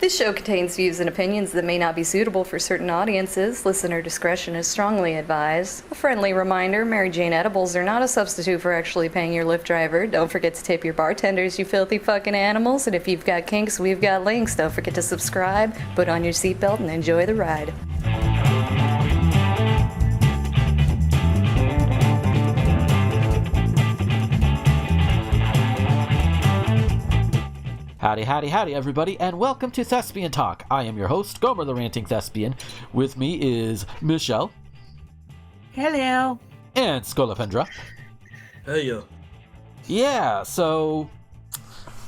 This show contains views and opinions that may not be suitable for certain audiences. Listener discretion is strongly advised. A friendly reminder, Mary Jane edibles are not a substitute for actually paying your Lyft driver. Don't forget to tip your bartenders, you filthy fucking animals. And if you've got kinks, we've got links. Don't forget to subscribe, put on your seatbelt, and enjoy the ride. Howdy, howdy, howdy, everybody, and welcome to Thespian Talk. I am your host, Gomer the Ranting Thespian. With me is Michelle. Hello. And Scolipendra. Hey, Yeah, so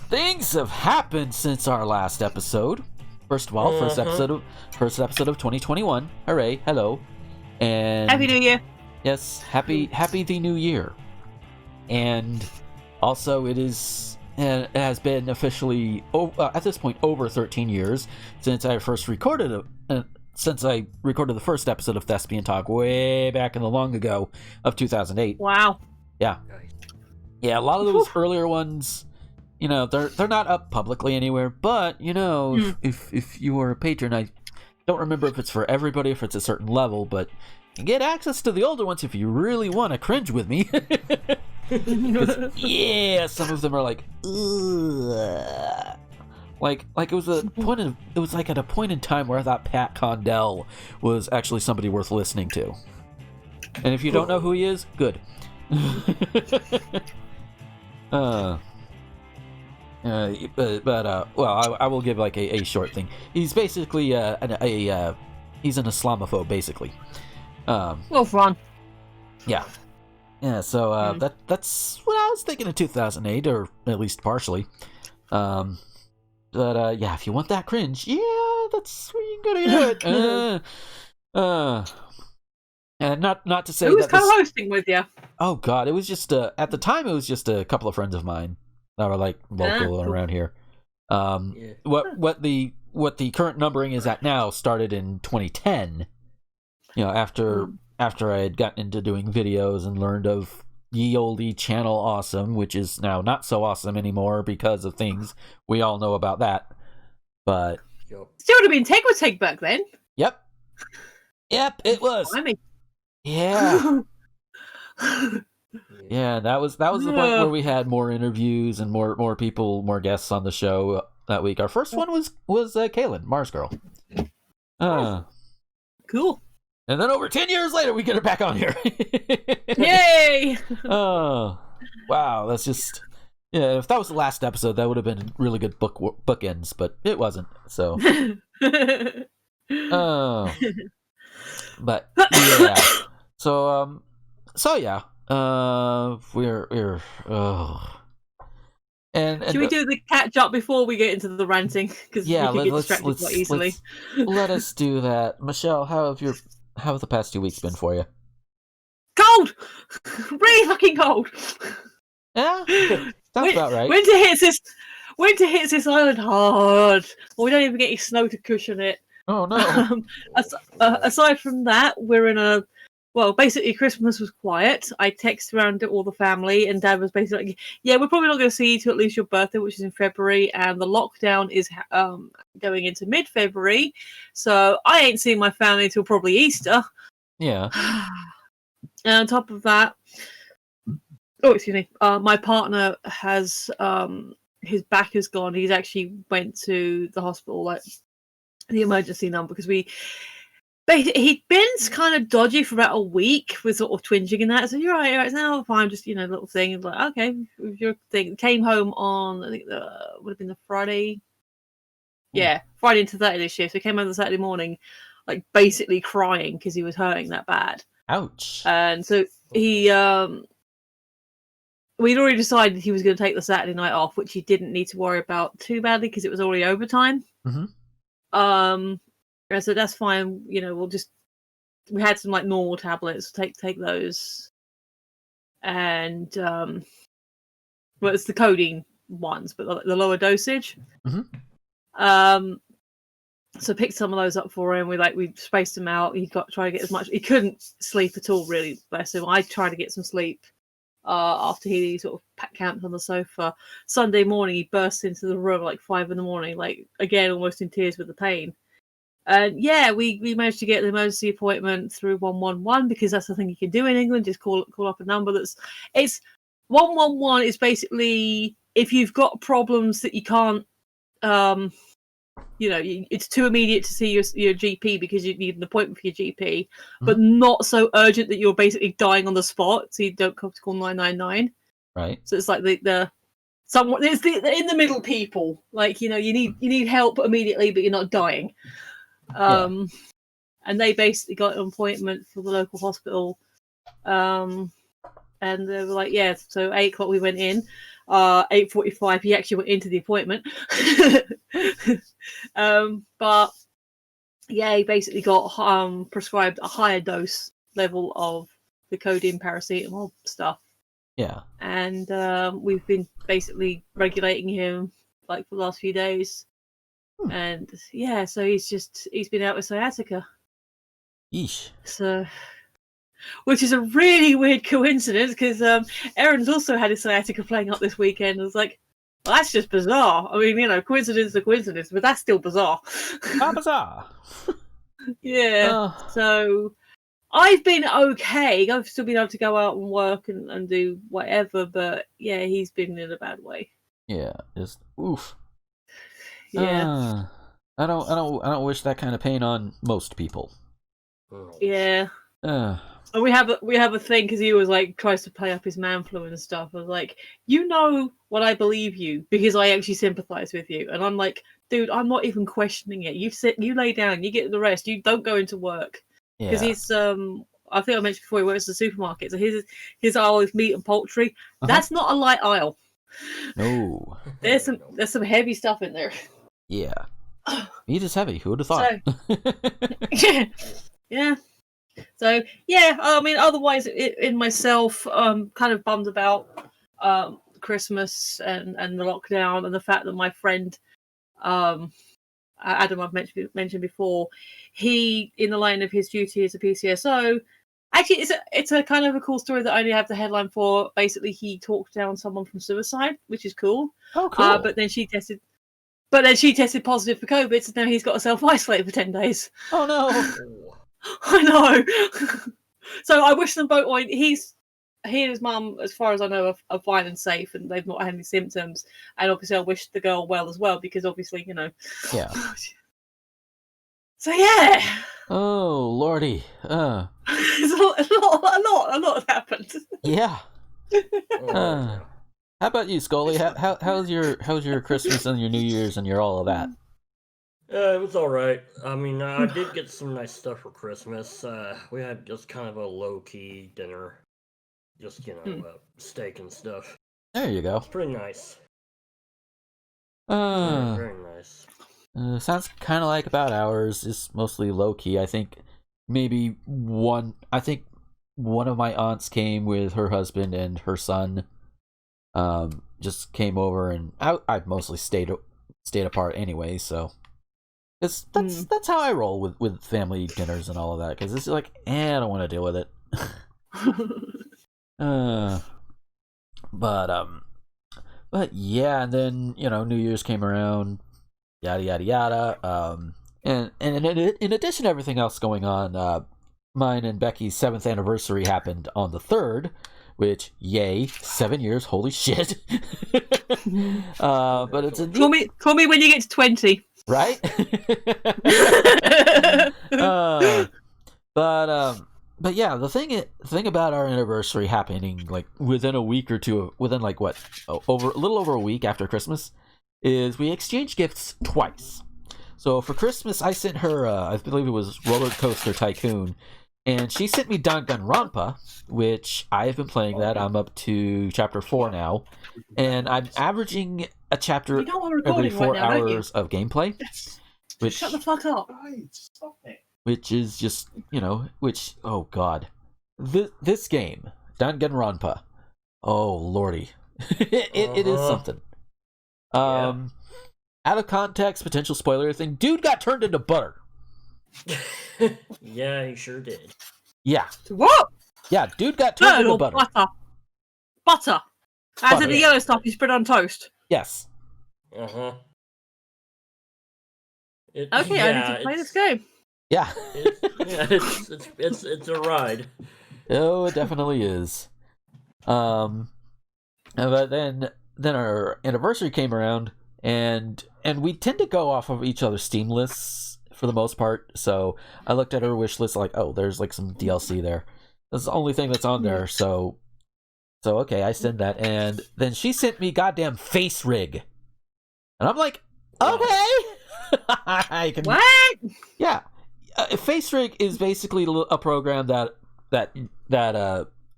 things have happened since our last episode. First of all, first episode of 2021. Hooray, hello. And Happy New Year. Yes, happy the New Year. And also it has been officially, at this point, over 13 years since I first recorded the first episode of Thespian Talk way back in the long ago of 2008. Wow. Yeah. Yeah, a lot of those earlier ones, they're not up publicly anywhere, but, if you are a patron, I don't remember if it's for everybody, if it's a certain level, but you can get access to the older ones if you really want to cringe with me. Yeah, some of them are like, ugh. Like it was at a point in time where I thought Pat Condell was actually somebody worth listening to. And if you don't know who he is, good. Well, I will give like a short thing. He's basically he's an Islamophobe, basically. Well, fun. Yeah. Yeah, so that's what I was thinking in 2008, or at least partially. But yeah, if you want that cringe, yeah, that's where you gotta do it. And not to say who was that co-hosting with you? Oh God, it was just at the time it was just a couple of friends of mine that were like local around here. Yeah. What the current numbering is at now started in 2010. After I had gotten into doing videos and learned of ye olde channel awesome, which is now not so awesome anymore because of things we all know about that. But Still would have been Tegwateg back then. Yep, it was. Yeah. Yeah, that was the point where we had more interviews and more people, more guests on the show that week. Our first one was Kaylin, Mars Girl. Cool. And then over 10 years later, we get her back on here. Yay! Oh, wow. That's just... Yeah, if that was the last episode, that would have been really good bookends, but it wasn't, so... Oh. But, yeah. So yeah. We're... Oh... And should we do the catch up before we get into the ranting? Because we can get distracted quite easily. Let us do that. Michelle, how have the past 2 weeks been for you? Cold! Really fucking cold! Yeah? Sounds about right. Winter hits this island hard. Well, we don't even get any snow to cushion it. Oh, no. Aside from that, we're in a... Well, basically, Christmas was quiet. I texted around to all the family, and Dad was basically like, yeah, we're probably not going to see you till at least your birthday, which is in February, and the lockdown is going into mid-February, so I ain't seeing my family till probably Easter. Yeah. And on top of that, my partner has, his back is gone. He's actually went to the hospital, like, the emergency number, because he'd been kind of dodgy for about a week with sort of twinging and that. So you're right, it's now fine, just, little thing. Like, okay, your thing. Came home on, I think, would have been the Friday. Yeah, Friday into Saturday shift. So he came home the Saturday morning, like, basically crying because he was hurting that bad. Ouch. And so we'd already decided he was going to take the Saturday night off, which he didn't need to worry about too badly because it was already overtime. Mm-hmm. So that's fine. We had some like normal tablets. Take those, and well, it's the codeine ones, but the lower dosage. Mm-hmm. So picked some of those up for him. We spaced them out. He tried to get as much. He couldn't sleep at all, really. Bless him. I tried to get some sleep. after he sort of camped on the sofa. Sunday morning, he burst into the room like 5 a.m, like again almost in tears with the pain. And yeah, we managed to get the emergency appointment through 111 because that's the thing you can do in England. Just call up a number it's 111 is basically if you've got problems that you can't, it's too immediate to see your GP because you need an appointment for your GP, but not so urgent that you're basically dying on the spot, so you don't have to call 999. Right. So it's like the someone it's the in the middle people, like you need help immediately, but you're not dying. And they basically got an appointment for the local hospital, and they were like, yeah. So 8 o'clock we went in. 8:45 he actually went into the appointment. But yeah, he basically got prescribed a higher dose level of the codeine paracetamol stuff. Yeah. And we've been basically regulating him like for the last few days. And yeah, so he's been out with sciatica. Yeesh. So, which is a really weird coincidence because Aaron's also had his sciatica playing up this weekend. I was like, well, that's just bizarre. I mean, coincidence is a coincidence, but that's still bizarre. How bizarre? Yeah. So I've been okay. I've still been able to go out and work and do whatever, but yeah, he's been in a bad way. Yeah, just oof. Yeah. I don't wish that kind of pain on most people. Yeah. And we have a thing because he was like tries to play up his man flu and stuff. I was like, what I believe you because I actually sympathize with you, and I'm like, dude, I'm not even questioning it. You lay down, you get the rest, you don't go into work because he's I think I mentioned before he works at the supermarket, so his aisle is meat and poultry. That's not a light aisle. No, there's some heavy stuff in there. Yeah. Meat is heavy. Who would have thought? So, yeah. So, yeah, I mean, otherwise, in myself, kind of bummed about Christmas and the lockdown and the fact that my friend, Adam, I've mentioned before, he, in the line of his duty as a PCSO, actually, it's a kind of a cool story that I only have the headline for. Basically, he talked down someone from suicide, which is cool. Oh, cool. But then she tested positive for COVID, so now he's got to self-isolate for 10 days. Oh, no. I know. So I wish them both... Well, he and his mum, as far as I know, are fine and safe, and they've not had any symptoms. And obviously I wish the girl well as well, because obviously, Yeah. So, yeah. Oh, lordy. There's a lot happened. Yeah. How about you, Scully? How's your Christmas and your New Year's and your all of that? It was alright. I mean, I did get some nice stuff for Christmas. We had just kind of a low-key dinner. Just, steak and stuff. There you go. It's pretty nice. Very nice. Sounds kind of like about ours. It's mostly low-key. I think one of my aunts came with her husband and her son. Just came over, and I mostly stayed apart anyway, so that's how I roll with family dinners and all of that, because it's like, I don't want to deal with it. But yeah, and then New Year's came around, yada yada yada. And in addition to everything else going on, mine and Becky's 7th anniversary happened on the 3rd. Which, yay, 7 years, holy shit. But it's a call me when you get to 20. Right? But yeah, the thing about our anniversary happening like within a week or two, within like what, a little over a week after Christmas, is we exchanged gifts twice. So for Christmas, I sent her, I believe it was Roller Coaster Tycoon, and she sent me Danganronpa, which I have been playing that. I'm up to chapter 4 now, and I'm averaging a chapter every 4 hours of gameplay. Which, shut the fuck up. Which is just, oh god. This game, Danganronpa, oh lordy. it is something. Out of context, potential spoiler thing, dude got turned into butter. Yeah, he sure did. Yeah. What? Yeah, dude got turned into butter. Butter. As in Butter. the yellow stuff you spread on toast. Yes. Uh-huh. Okay, I need to play this game. Yeah. It's a ride. Oh, it definitely is. But then our anniversary came around, and we tend to go off of each other's Steam lists for the most part. So I looked at her wish list like, oh, there's like some DLC there. That's the only thing that's on there. So okay, I send that, and then she sent me goddamn Face Rig, and I'm like, okay, I can. What? Yeah, Face Rig is basically a program that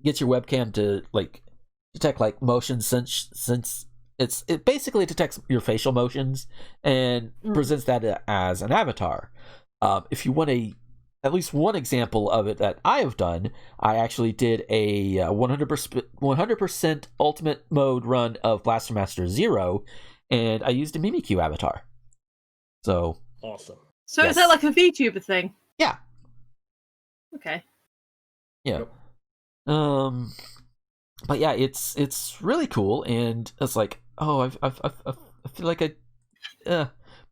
gets your webcam to like detect like motion since it basically detects your facial motions and presents that as an avatar. If you want at least one example of it that I have done, I actually did a 100% ultimate mode run of Blaster Master Zero, and I used a Mimikyu avatar. So awesome. So yes. Is that like a VTuber thing? Yeah. Okay. Yeah. But yeah, it's really cool, and it's like, oh, I feel like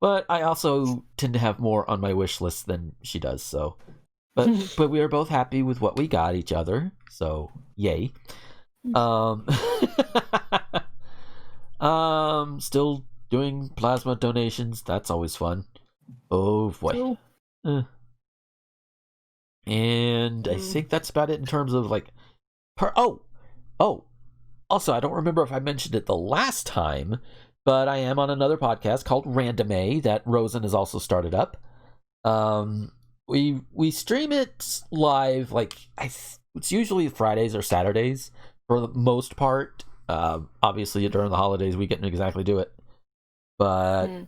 but I also tend to have more on my wish list than she does. So, but we are both happy with what we got each other. So yay. Still doing plasma donations. That's always fun. Oh boy. Cool. And I think that's about it in terms of like also, I don't remember if I mentioned it the last time, but I am on another podcast called Random that Rosen has also started up. We stream it live, like it's usually Fridays or Saturdays for the most part. Obviously, during the holidays, we get to exactly do it, but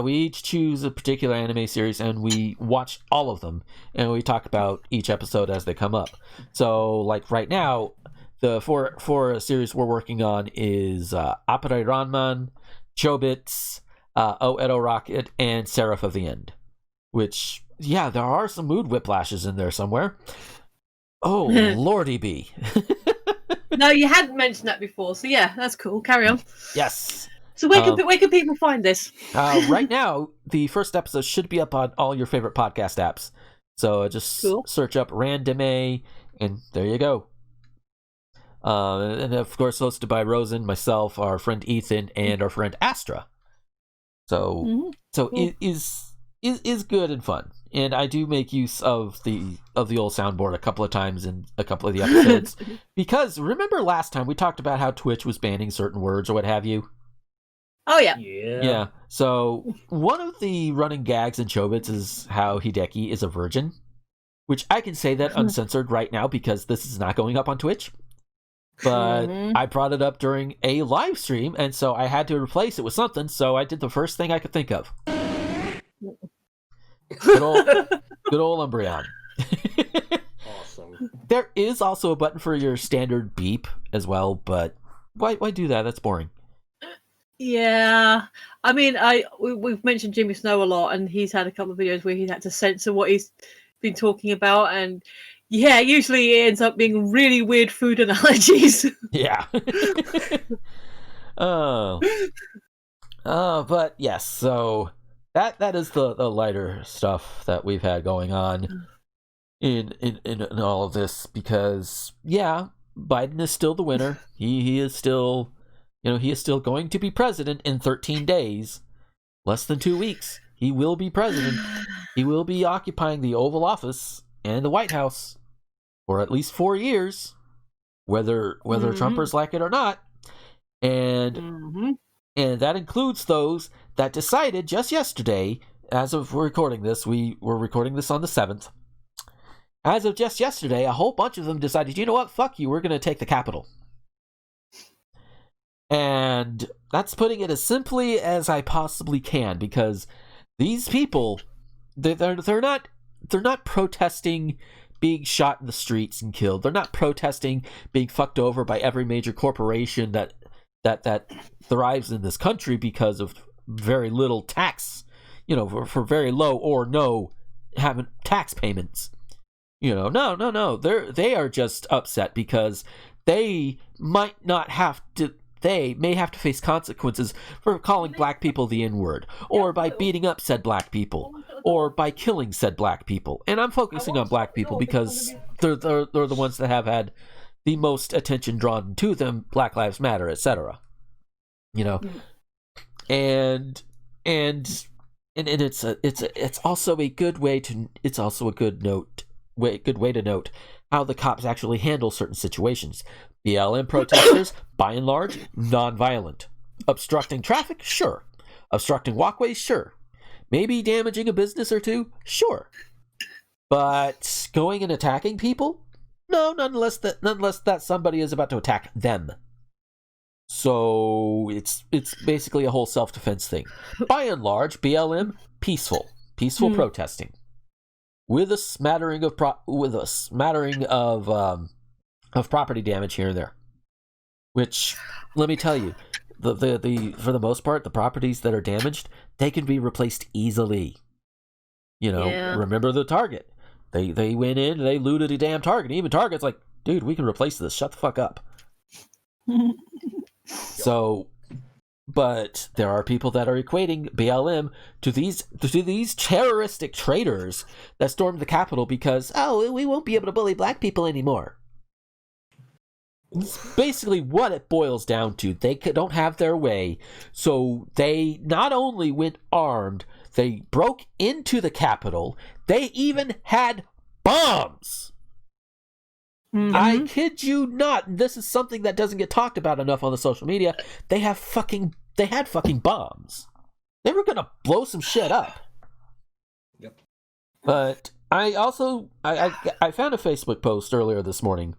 we each choose a particular anime series and we watch all of them, and we talk about each episode as they come up. So, like right now, the four series we're working on is Appare Ranman, Chobits, O Edo Rocket, and Seraph of the End. Which, yeah, there are some mood whiplashes in there somewhere. Oh, lordy be. No, you hadn't mentioned that before, so yeah, that's cool. Carry on. Yes. So where can people find this? Right now, the first episode should be up on all your favorite podcast apps. So just search up Random and there you go. And of course, hosted by Rosen, myself, our friend Ethan, and our friend Astra. So cool. It is good and fun, and I do make use of the old soundboard a couple of times in a couple of the episodes because remember last time we talked about how Twitch was banning certain words or what have you. Oh yeah. Yeah. So one of the running gags in Chobits is how Hideki is a virgin, which I can say that uncensored right now because this is not going up on Twitch. But I brought it up during a live stream, and so I had to replace it with something, so I did the first thing I could think of. Good old Umbreon. Awesome. There is also a button for your standard beep as well, but why do that? That's boring. Yeah. I mean, we've mentioned Jimmy Snow a lot, and he's had a couple of videos where he's had to censor what he's been talking about, and yeah, usually it ends up being really weird food analogies. Yeah. But yes, so that is the lighter stuff that we've had going on in all of this because yeah, Biden is still the winner. He is still, he is still going to be president in 13 days, less than 2 weeks. He will be president. He will be occupying the Oval Office and the White House for at least 4 years, whether Trumpers like it or not, and that includes those that decided just yesterday. As of recording this, we're recording this on the 7th. As of just yesterday, a whole bunch of them decided, you know what, fuck you, we're going to take the Capitol. And that's putting it as simply as I possibly can, because these people, they're not protesting being shot in the streets and killed. They're not protesting being fucked over by every major corporation that thrives in this country because of very little tax, for very low or no having tax payments. No. They are just upset because they may have to face consequences for calling black people the N-word, or by beating up said black people, or by killing said black people. And I'm focusing on black people because they're the ones that have had the most attention drawn to them, Black Lives Matter, etc. You know, and it's also a good way to note how the cops actually handle certain situations. BLM protesters, by and large, non-violent. Obstructing traffic? Sure. Obstructing walkways? Sure. Maybe damaging a business or two? Sure. But going and attacking people? No, nonetheless that somebody is about to attack them. So it's basically a whole self-defense thing. By and large, BLM, peaceful protesting, with a smattering of property damage here and there. Which, let me tell you, the for the most part, the properties that are damaged, they can be replaced easily. You know, Remember the Target? They went in, they looted a damn Target. Even Target's like, dude, we can replace this. Shut the fuck up. So, but there are people that are equating BLM to these terroristic traitors that stormed the Capitol because, we won't be able to bully black people anymore. It's basically what it boils down to. They don't have their way, so they not only went armed, they broke into the Capitol, they even had bombs. Mm-hmm. I kid you not. This is something that doesn't get talked about enough on the social media. They had fucking bombs. They were gonna blow some shit up. Yep. But I also I found a Facebook post earlier this morning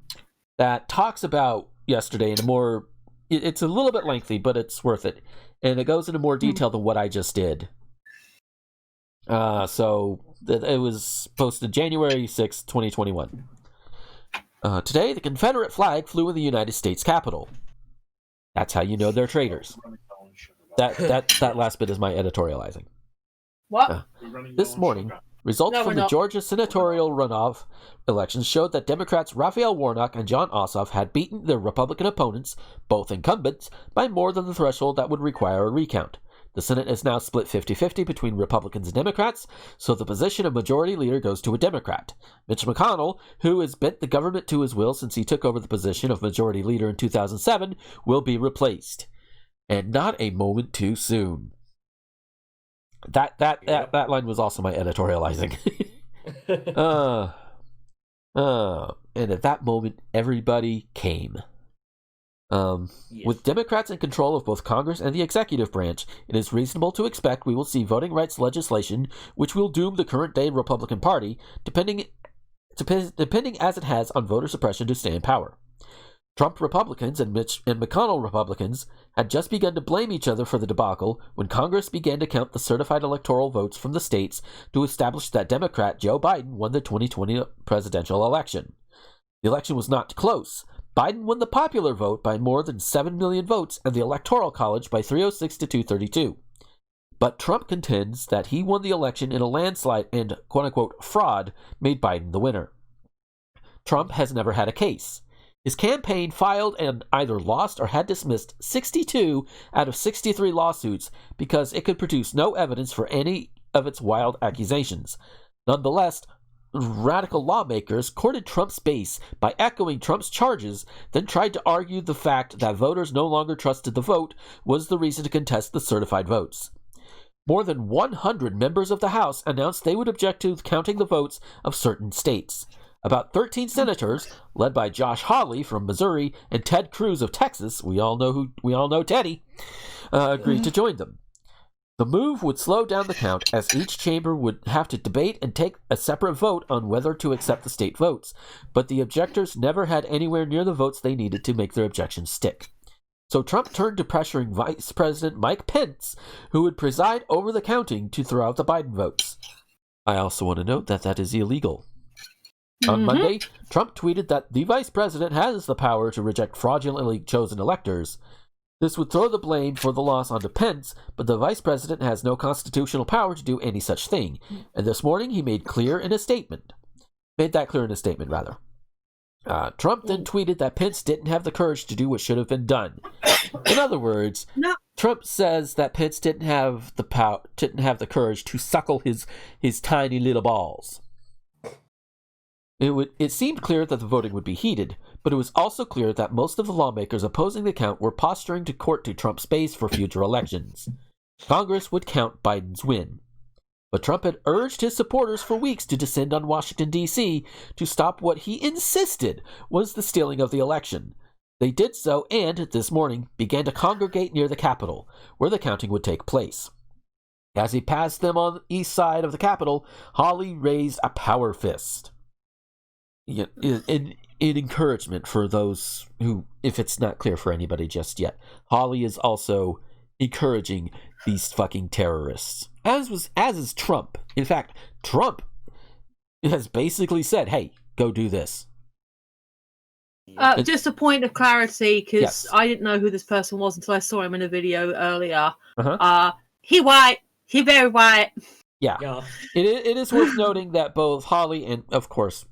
that talks about yesterday in a more. It's a little bit lengthy, but it's worth it, and it goes into more detail than what I just did. So it was posted January 6th, 2021. Today, the Confederate flag flew in the United States Capitol. That's how you know they're traitors. That last bit is my editorializing. What? This morning, results from the Georgia senatorial runoff elections showed that Democrats Raphael Warnock and Jon Ossoff had beaten their Republican opponents, both incumbents, by more than the threshold that would require a recount. The Senate is now split 50-50 between Republicans and Democrats, so the position of majority leader goes to a Democrat. Mitch McConnell, who has bent the government to his will since he took over the position of majority leader in 2007, will be replaced. And not a moment too soon. That line was also my editorializing. And at that moment, everybody came. With Democrats in control of both Congress and the executive branch, it is reasonable to expect we will see voting rights legislation which will doom the current-day Republican Party, depending as it has on voter suppression to stay in power. Trump Republicans and McConnell Republicans had just begun to blame each other for the debacle when Congress began to count the certified electoral votes from the states to establish that Democrat Joe Biden won the 2020 presidential election. The election was not close. Biden won the popular vote by more than 7 million votes and the Electoral College by 306 to 232. But Trump contends that he won the election in a landslide and quote-unquote fraud made Biden the winner. Trump has never had a case. His campaign filed and either lost or had dismissed 62 out of 63 lawsuits because it could produce no evidence for any of its wild accusations. Nonetheless, radical lawmakers courted Trump's base by echoing Trump's charges, then tried to argue the fact that voters no longer trusted the vote was the reason to contest the certified votes. More than 100 members of the House announced they would object to counting the votes of certain states. About 13 senators, led by Josh Hawley from Missouri and Ted Cruz of Texas, we all know Teddy, agreed to join them. The move would slow down the count, as each chamber would have to debate and take a separate vote on whether to accept the state votes, but the objectors never had anywhere near the votes they needed to make their objections stick. So Trump turned to pressuring Vice President Mike Pence, who would preside over the counting, to throw out the Biden votes. I also want to note that that is illegal. On Monday, Trump tweeted that the vice president has the power to reject fraudulently chosen electors. This would throw the blame for the loss onto Pence, but the vice president has no constitutional power to do any such thing, and this morning he made that clear in a statement. Trump then tweeted that Pence didn't have the courage to do what should have been done. In other words, No. Trump says that Pence didn't have the courage to suckle his tiny little balls. It seemed clear that the voting would be heated, but it was also clear that most of the lawmakers opposing the count were posturing to court to Trump's base for future elections. Congress would count Biden's win. But Trump had urged his supporters for weeks to descend on Washington, D.C. to stop what he insisted was the stealing of the election. They did so and, this morning, began to congregate near the Capitol, where the counting would take place. As he passed them on the east side of the Capitol, Hawley raised a power fist. In encouragement for those who, if it's not clear for anybody just yet, Hawley is also encouraging these fucking terrorists. As is Trump. In fact, Trump has basically said, hey, go do this. Just a point of clarity, because Yes. I didn't know who this person was until I saw him in a video earlier. Uh-huh. He white. He very white. Yeah. It is worth noting that both Hawley and, of course,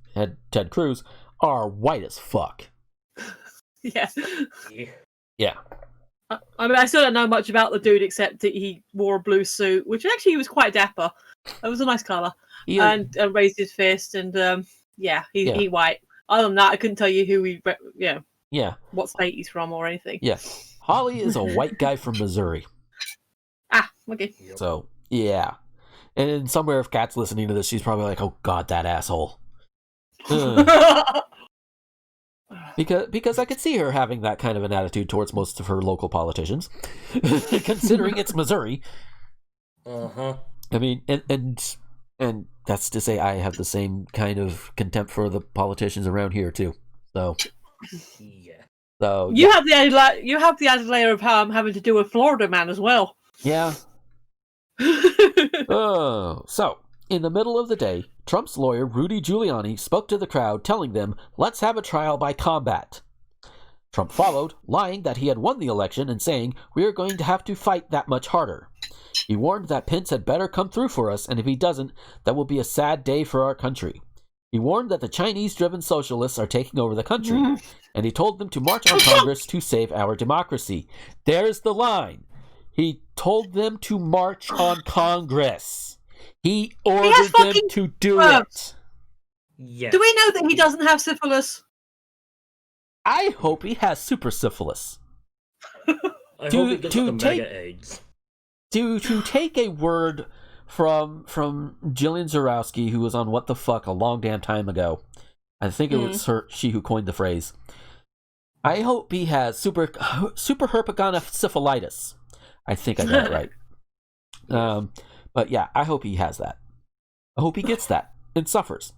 Ted Cruz are white as fuck. Yeah. Yeah. I mean, I still don't know much about the dude except that he wore a blue suit, which actually he was quite dapper. It was a nice colour. And raised his fist, and he white. Other than that, I couldn't tell you who what state he's from or anything. Yeah. Hawley is a white guy from Missouri. Ah, okay. So, yeah. And somewhere if Kat's listening to this, she's probably like, oh god, that asshole. Because I could see her having that kind of an attitude towards most of her local politicians, considering it's Missouri. Uh-huh. I mean, and that's to say I have the same kind of contempt for the politicians around here too. So, Yeah. so you have the added layer of how I'm having to do with Florida man as well. yeah. So in the middle of the day, Trump's lawyer, Rudy Giuliani, spoke to the crowd, telling them, let's have a trial by combat. Trump followed, lying that he had won the election and saying, we are going to have to fight that much harder. He warned that Pence had better come through for us, and if he doesn't, that will be a sad day for our country. He warned that the Chinese-driven socialists are taking over the country, and he told them to march on Congress to save our democracy. There's the line. He told them to march on Congress. He ordered them to do it. Yeah. Do we know that he doesn't have syphilis? I hope he has super syphilis. I hope he gets the mega AIDS. To take a word from Jillian Zarowski, who was on What the Fuck a long damn time ago. I think it was she who coined the phrase. I hope he has super herpetogonosyphilitis. I think I got it right. But yeah, I hope he has that. I hope he gets that and suffers.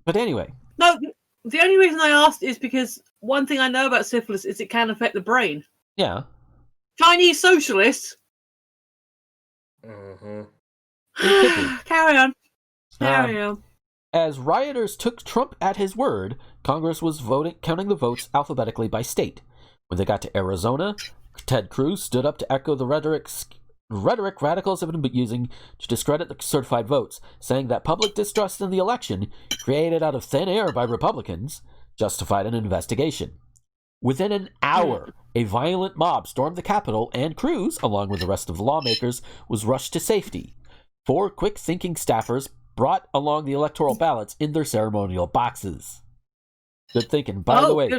But anyway. No, the only reason I asked is because one thing I know about syphilis is it can affect the brain. Yeah. Chinese socialists. Carry on. Carry on. As rioters took Trump at his word, Congress was counting the votes alphabetically by state. When they got to Arizona, Ted Cruz stood up to echo the rhetoric radicals have been using to discredit the certified votes, saying that public distrust in the election, created out of thin air by Republicans, justified an investigation. Within an hour, a violent mob stormed the Capitol, and Cruz, along with the rest of the lawmakers, was rushed to safety. 4 quick-thinking staffers brought along the electoral ballots in their ceremonial boxes. Good thinking. By the way,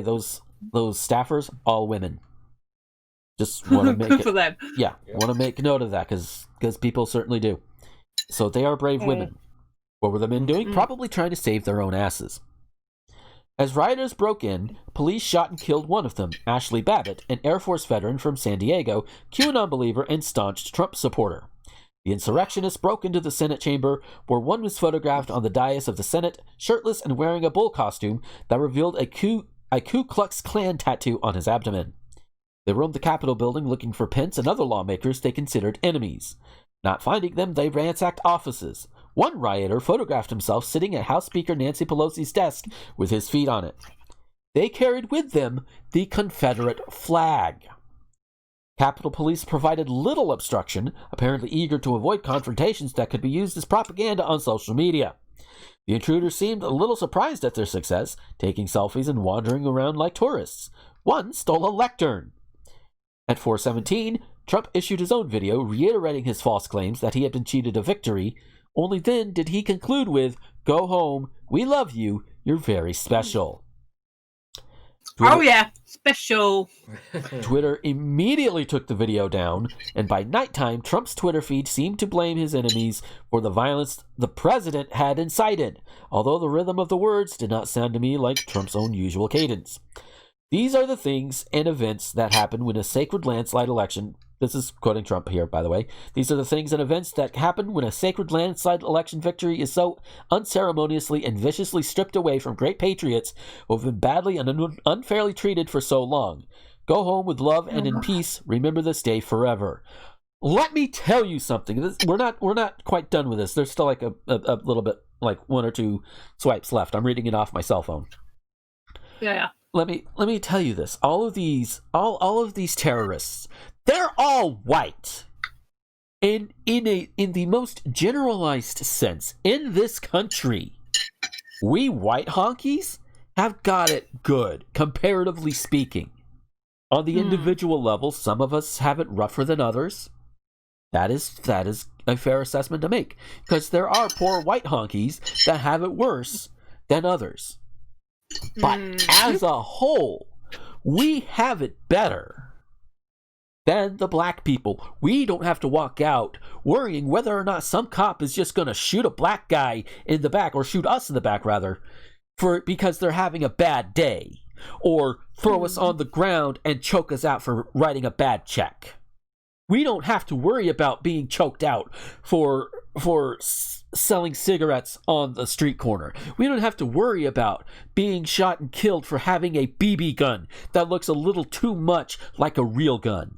those staffers, all women. Just want to make good for them. Yeah, want to make note of that because people certainly do. So they are brave women. What were the men doing? Probably trying to save their own asses. As rioters broke in, police shot and killed one of them, Ashley Babbitt, an Air Force veteran from San Diego, QAnon believer and staunch Trump supporter. The insurrectionists broke into the Senate chamber, where one was photographed on the dais of the Senate, shirtless and wearing a bull costume that revealed a Ku Klux Klan tattoo on his abdomen. They roamed the Capitol building looking for Pence and other lawmakers they considered enemies. Not finding them, they ransacked offices. One rioter photographed himself sitting at House Speaker Nancy Pelosi's desk with his feet on it. They carried with them the Confederate flag. Capitol Police provided little obstruction, apparently eager to avoid confrontations that could be used as propaganda on social media. The intruders seemed a little surprised at their success, taking selfies and wandering around like tourists. One stole a lectern. At 4:17, Trump issued his own video reiterating his false claims that he had been cheated of victory. Only then did he conclude with, "Go home, we love you, you're very special." Oh yeah, special. Twitter immediately took the video down, and by nighttime, Trump's Twitter feed seemed to blame his enemies for the violence the president had incited, although the rhythm of the words did not sound to me like Trump's own usual cadence. These are the things and events that happen when a sacred landslide election... This is quoting Trump here, by the way. These are the things and events that happen when a sacred landslide election victory is so unceremoniously and viciously stripped away from great patriots who have been badly and unfairly treated for so long. Go home with love and in peace. Remember this day forever. Let me tell you something. We're not quite done with this. There's still like a little bit, like one or two swipes left. I'm reading it off my cell phone. Yeah. Let me tell you this. All of these terrorists, they're all white. In the most generalized sense, in this country, we white honkies have got it good, comparatively speaking. On the individual level, some of us have it rougher than others. That is a fair assessment to make, because there are poor white honkies that have it worse than others. But as a whole, we have it better than the black people. We don't have to walk out worrying whether or not some cop is just going to shoot a black guy in the back, or shoot us in the back rather, because they're having a bad day, or throw us on the ground and choke us out for writing a bad check. We don't have to worry about being choked out for selling cigarettes on the street corner. We don't have to worry about being shot and killed for having a BB gun that looks a little too much like a real gun.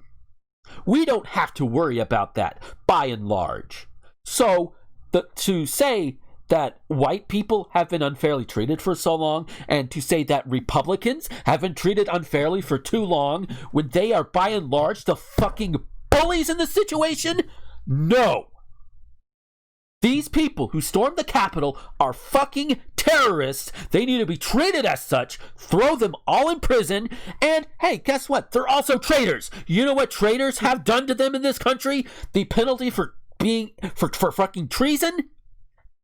We don't have to worry about that, by and large. So, to say that white people have been unfairly treated for so long, and to say that Republicans have been treated unfairly for too long, when they are by and large the fucking bullies in the situation? No. These people who stormed the Capitol are fucking terrorists. They need to be treated as such. Throw them all in prison. And hey, guess what? They're also traitors. You know what traitors have done to them in this country? The penalty for fucking treason?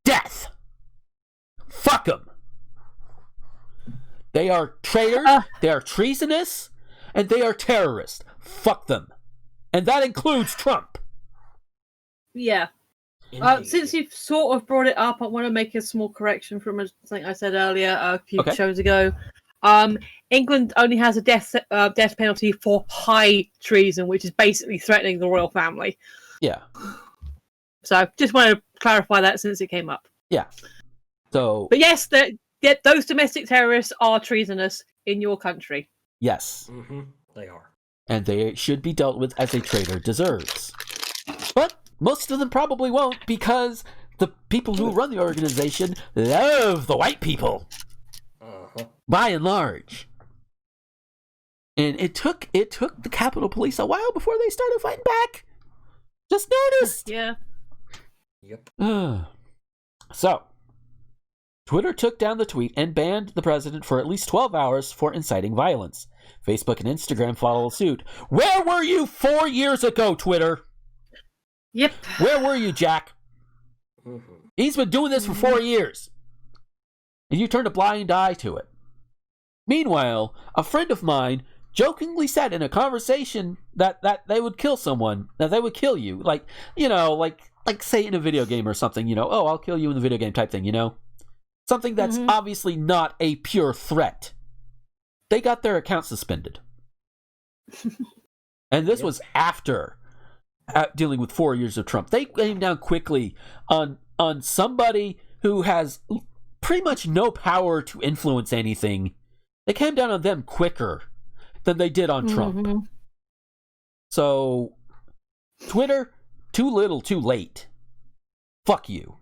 Death. Fuck them. They are traitors. They are treasonous, and they are terrorists. Fuck them. And that includes Trump. Yeah. Since you've sort of brought it up, I want to make a small correction from something I said earlier a few shows ago. England only has a death penalty for high treason, which is basically threatening the royal family. Yeah. So just want to clarify that since it came up. Yeah. So. But yes, those domestic terrorists are treasonous in your country. Yes. Mm-hmm. They are. And they should be dealt with as a traitor deserves. But most of them probably won't, because the people who run the organization love the white people. By and large. And it took the Capitol Police a while before they started fighting back. Just noticed. Yeah. Yep. So, Twitter took down the tweet and banned the president for at least 12 hours for inciting violence. Facebook and Instagram followed suit. Where were you 4 years ago, Twitter? Yep. Where were you, Jack? He's been doing this for 4 years. And you turned a blind eye to it. Meanwhile, a friend of mine jokingly said in a conversation that they would kill someone, that they would kill you. Like, you know, like say in a video game or something, you know, oh, I'll kill you in the video game type thing, you know? Something that's obviously not a pure threat. They got their account suspended. And this was after dealing with 4 years of Trump. They came down quickly on somebody who has pretty much no power to influence anything. They came down on them quicker than they did on Trump. So, Twitter, too little, too late. Fuck you.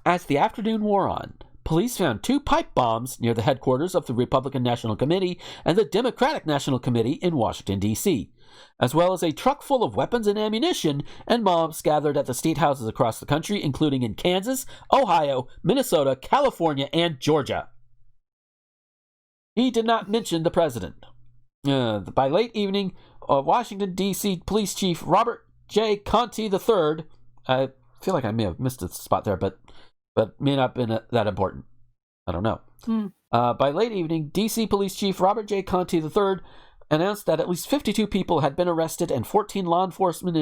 As the afternoon wore on, police found 2 pipe bombs near the headquarters of the Republican National Committee and the Democratic National Committee in Washington, D.C., as well as a truck full of weapons and ammunition, and mobs gathered at the state houses across the country, including in Kansas, Ohio, Minnesota, California, and Georgia. He did not mention the president. By late evening, Washington, D.C. Police Chief Robert J. Conte III, I feel like I may have missed a spot there, but may not have been that important. I don't know. By late evening, D.C. Police Chief Robert J. Conte III announced that at least 52 people had been arrested and 14 law enforcement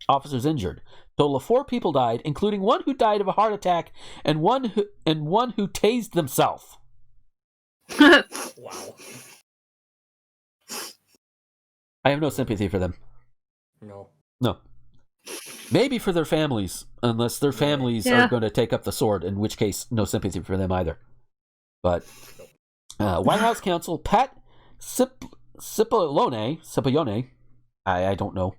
officers injured. A total of 4 people died, including one who died of a heart attack and one who tased themselves. Wow. I have no sympathy for them. No. Maybe for their families, unless their families are going to take up the sword, in which case, no sympathy for them either. But White House counsel Pat Cipollone, I don't know,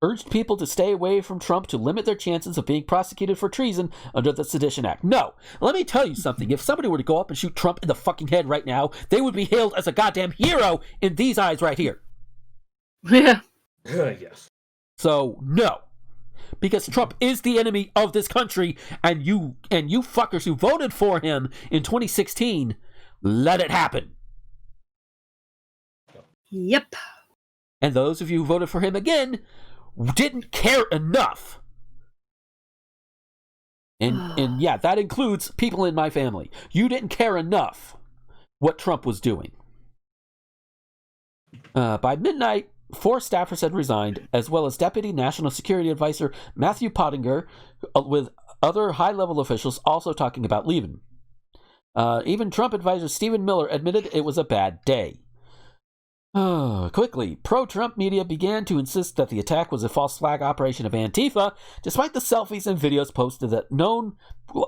urged people to stay away from Trump to limit their chances of being prosecuted for treason under the Sedition Act. No, let me tell you something. If somebody were to go up and shoot Trump in the fucking head right now, they would be hailed as a goddamn hero in these eyes right here. Yeah. Yes. So, no. Because Trump is the enemy of this country, and you fuckers who voted for him in 2016, let it happen. Yep. And those of you who voted for him again didn't care enough. And yeah, that includes people in my family. You didn't care enough what Trump was doing. By midnight, 4 staffers had resigned, as well as Deputy National Security Advisor Matthew Pottinger, with other high-level officials also talking about leaving. Even Trump advisor Stephen Miller admitted it was a bad day. Quickly, pro-Trump media began to insist that the attack was a false flag operation of Antifa, despite the selfies and videos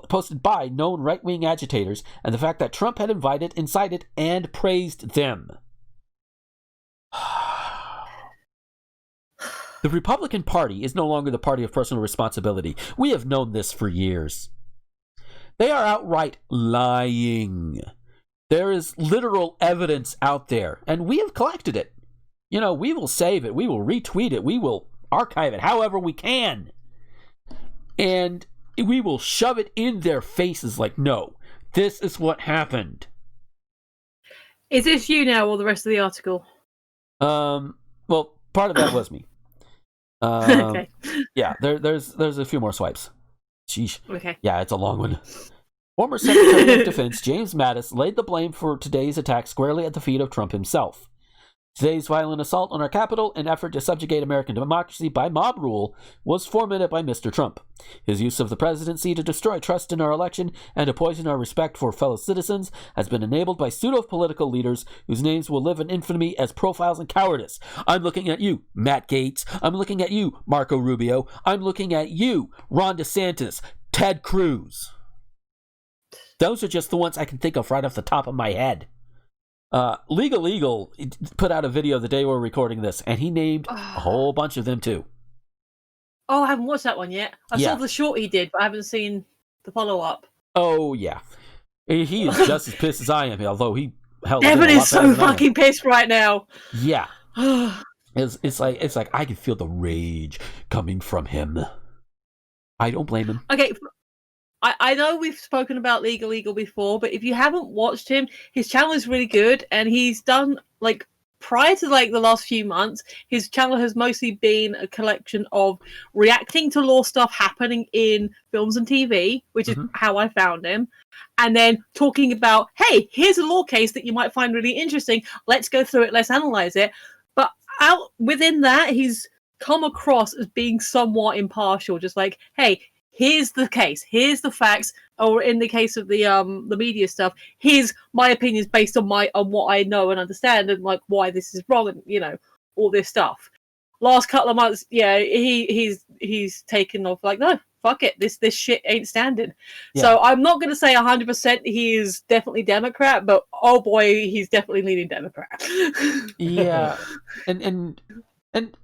posted by known right-wing agitators, and the fact that Trump had incited, and praised them. The Republican Party is no longer the party of personal responsibility. We have known this for years. They are outright lying. There is literal evidence out there, and we have collected it. We will save it. We will retweet it. We will archive it however we can. And we will shove it in their faces like, no, this is what happened. Is this you now or the rest of the article? Well, part of that was me. Okay. Yeah, there's a few more swipes. Sheesh. Okay. Yeah, it's a long one. Former Secretary of Defense James Mattis laid the blame for today's attack squarely at the feet of Trump himself. Today's violent assault on our capital, an effort to subjugate American democracy by mob rule, was fomented by Mr. Trump. His use of the presidency to destroy trust in our election and to poison our respect for fellow citizens has been enabled by pseudo-political leaders whose names will live in infamy as profiles and cowardice. I'm looking at you, Matt Gaetz. I'm looking at you, Marco Rubio. I'm looking at you, Ron DeSantis, Ted Cruz. Those are just the ones I can think of right off the top of my head. Legal Eagle put out a video the day we're recording this, and he named a whole bunch of them too. Oh, I haven't watched that one yet. I saw the short he did, but I haven't seen the follow-up. Oh, yeah. He is just as pissed as I am, although he held Devin is so fucking pissed right now. Yeah. It's like I can feel the rage coming from him. I don't blame him. Okay, I know we've spoken about Legal Eagle before, but if you haven't watched him, his channel is really good, and he's done, prior to, the last few months, his channel has mostly been a collection of reacting to law stuff happening in films and TV, which is how I found him, and then talking about, hey, here's a law case that you might find really interesting, let's go through it, let's analyze it, but out within that, he's come across as being somewhat impartial, just like, hey, here's the case, here's the facts, or in the case of the media stuff, here's my opinions based on what I know and understand, and why this is wrong, and all this stuff. Last couple of months, yeah, he's taken off no, fuck it, this shit ain't standing. Yeah. So I'm not gonna say 100% he is definitely Democrat, but oh boy, he's definitely leaning Democrat. Yeah, and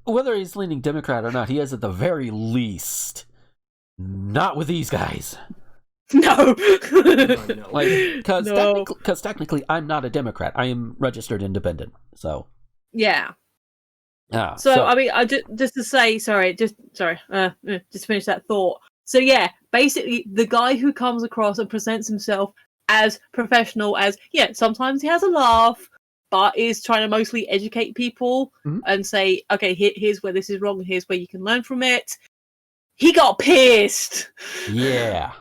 whether he's leaning Democrat or not, he is at the very least. Not with these guys. No. No. Like, because No. technically, I'm not a Democrat. I am registered independent. So, Yeah. yeah. So I mean, just to say, just finish that thought. So yeah, basically, the guy who comes across and presents himself as professional, sometimes he has a laugh, but is trying to mostly educate people and say, okay, here's where this is wrong, here's where you can learn from it. He got pissed. Yeah.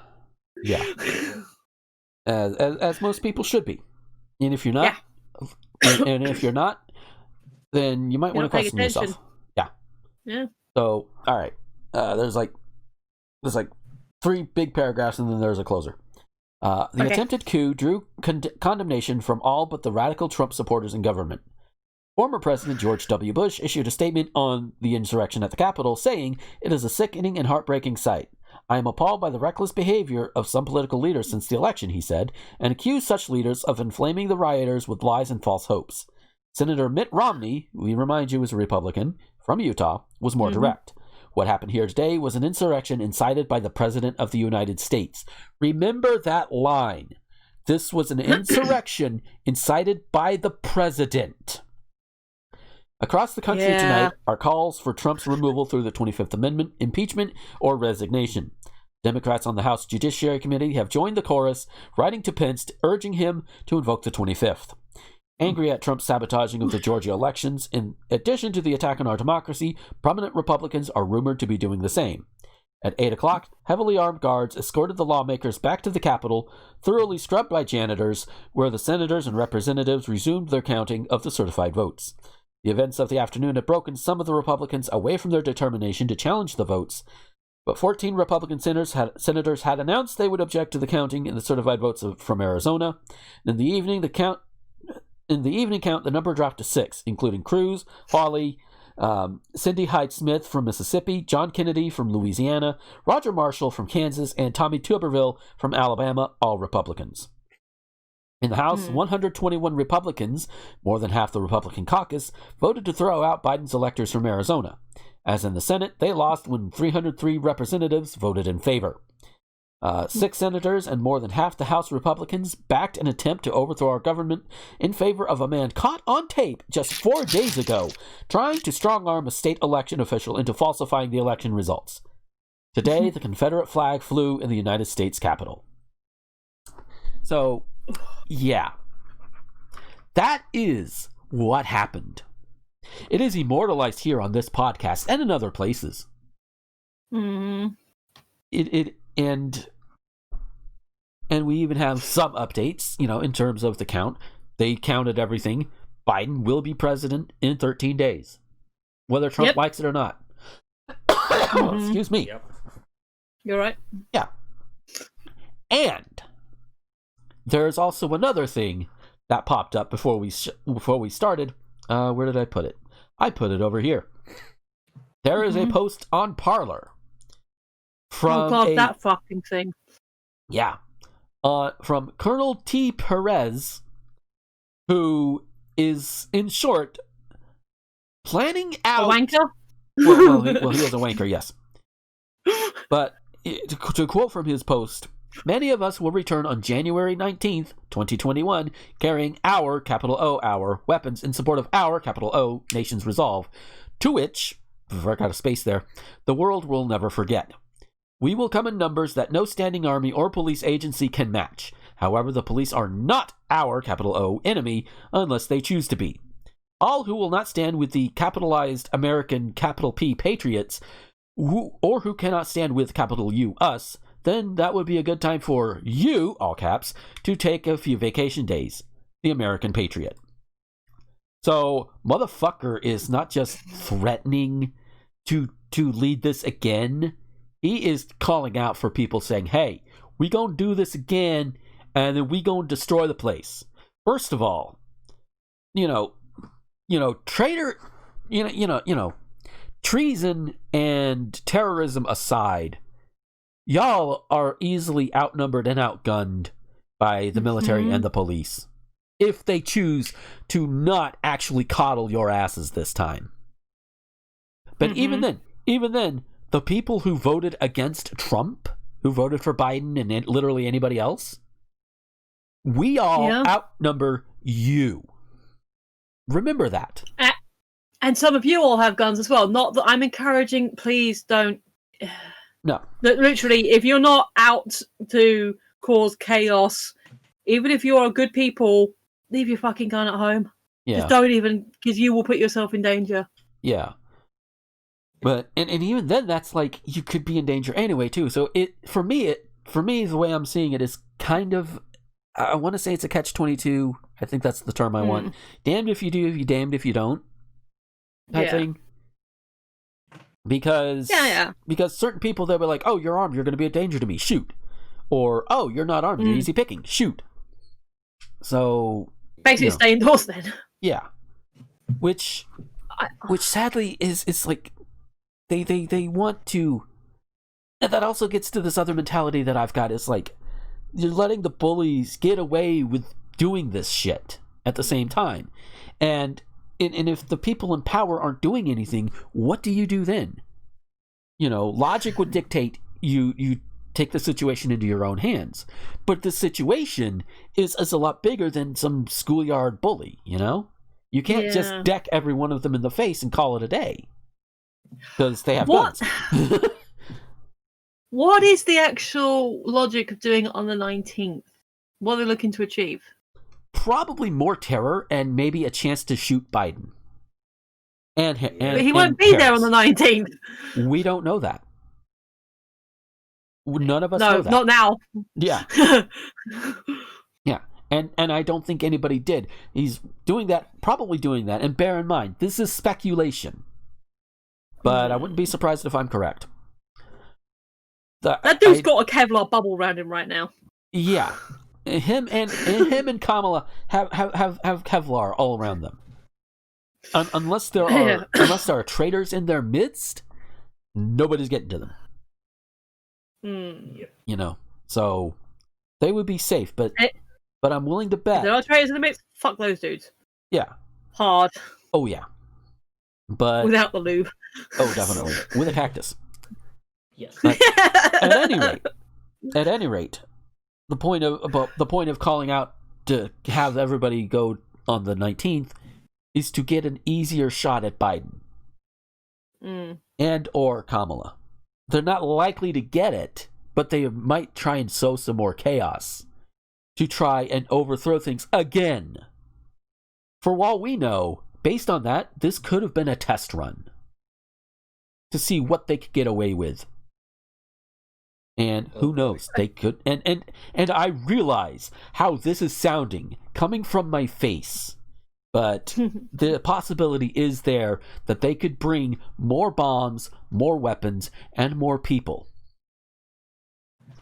As most people should be, and if you're not, and if you're not, then you might want to question yourself. Yeah. So, all right, there's like 3 big paragraphs, and then there's a closer. The attempted coup drew condemnation from all but the radical Trump supporters in government. Former President George W. Bush issued a statement on the insurrection at the Capitol, saying, "It is a sickening and heartbreaking sight. I am appalled by the reckless behavior of some political leaders since the election," he said, and accused such leaders of inflaming the rioters with lies and false hopes. Senator Mitt Romney, we remind you is a Republican, from Utah, was more direct. What happened here today was an insurrection incited by the President of the United States. Remember that line. This was an insurrection incited by the President. Across the country tonight are calls for Trump's removal through the 25th Amendment, impeachment, or resignation. Democrats on the House Judiciary Committee have joined the chorus, writing to Pence, urging him to invoke the 25th. Angry at Trump's sabotaging of the Georgia elections, in addition to the attack on our democracy, prominent Republicans are rumored to be doing the same. At 8 o'clock, heavily armed guards escorted the lawmakers back to the Capitol, thoroughly scrubbed by janitors, where the senators and representatives resumed their counting of the certified votes. The events of the afternoon had broken some of the Republicans away from their determination to challenge the votes, but 14 Republican senators had announced they would object to the counting in the certified votes from Arizona. In the evening count, the number dropped to 6, including Cruz, Hawley, Cindy Hyde-Smith from Mississippi, John Kennedy from Louisiana, Roger Marshall from Kansas, and Tommy Tuberville from Alabama, all Republicans. In the House, 121 Republicans, more than half the Republican caucus, voted to throw out Biden's electors from Arizona. As in the Senate, they lost when 303 representatives voted in favor. 6 senators and more than half the House Republicans backed an attempt to overthrow our government in favor of a man caught on tape just 4 days ago trying to strong-arm a state election official into falsifying the election results. Today, the Confederate flag flew in the United States Capitol. So, yeah. That is what happened. It is immortalized here on this podcast and in other places. And we even have some updates, in terms of the count. They counted everything. Biden will be president in 13 days, whether Trump likes it or not. Excuse me. Yep. You're right. Yeah. And there's also another thing that popped up before we started. Where did I put it? I put it over here. There is a post on Parler from that fucking thing. Yeah. From Colonel T. Perez, who is, in short, planning out... A wanker? Well, he is a wanker, yes. But to quote from his post, "Many of us will return on January 19th, 2021, carrying our, capital O, our, weapons in support of our, capital O, nation's resolve, to which, I got a space there, the world will never forget. We will come in numbers that no standing army or police agency can match. However, the police are not our, capital O, enemy unless they choose to be. All who will not stand with the capitalized American, capital P, patriots, or who cannot stand with, capital U, us, then that would be a good time for you, all caps, to take a few vacation days. The American patriot." So, motherfucker is not just threatening to lead this again. He is calling out for people saying, "Hey, we gonna do this again, and then we gonna destroy the place." First of all, treason and terrorism aside, y'all are easily outnumbered and outgunned by the military and the police if they choose to not actually coddle your asses this time. But even then, the people who voted against Trump, who voted for Biden and literally anybody else, we all outnumber you. Remember that. And some of you all have guns as well. Not that I'm encouraging, please don't. No. Literally, if you're not out to cause chaos, even if you're good people, leave your fucking gun at home. Yeah. Just don't even, because you will put yourself in danger. Yeah. But and even then, that's like you could be in danger anyway too. So for me the way I'm seeing it is kind of, I want to say it's a catch-22. I think that's the term I want. Damned if you do, you damned if you don't. Type thing. Because certain people, they'll be like, oh, you're armed, you're going to be a danger to me, shoot. Or, oh, you're not armed, you're easy picking, shoot. So basically stay indoors then. Yeah. Which sadly is like they want to, and that also gets to this other mentality that I've got, is like you're letting the bullies get away with doing this shit at the same time. And if the people in power aren't doing anything, what do you do then? Logic would dictate you take the situation into your own hands. But the situation is a lot bigger than some schoolyard bully, You can't just deck every one of them in the face and call it a day. Because they have guns. What is the actual logic of doing it on the 19th? What are they looking to achieve? Probably more terror and maybe a chance to shoot Biden. But he won't be there on the 19th. We don't know that. None of us know that. No, not now. Yeah. Yeah. And I don't think anybody did. He's probably doing that. And bear in mind, this is speculation. But I wouldn't be surprised if I'm correct. That dude's got a Kevlar bubble around him right now. Yeah. Him and Kamala have Kevlar all around them. Unless there are traitors in their midst, nobody's getting to them. So they would be safe, but I'm willing to bet there are traitors in the midst. Fuck those dudes. Yeah. Hard. Oh yeah. But without the lube. Oh, definitely with a cactus. Yes. But at any rate, the point of calling out to have everybody go on the 19th is to get an easier shot at Biden and or Kamala. They're not likely to get it, but they might try and sow some more chaos to try and overthrow things again. For all we know, based on that, this could have been a test run to see what they could get away with. And who knows, they could, and I realize how this is sounding coming from my face, but the possibility is there that they could bring more bombs, more weapons, and more people.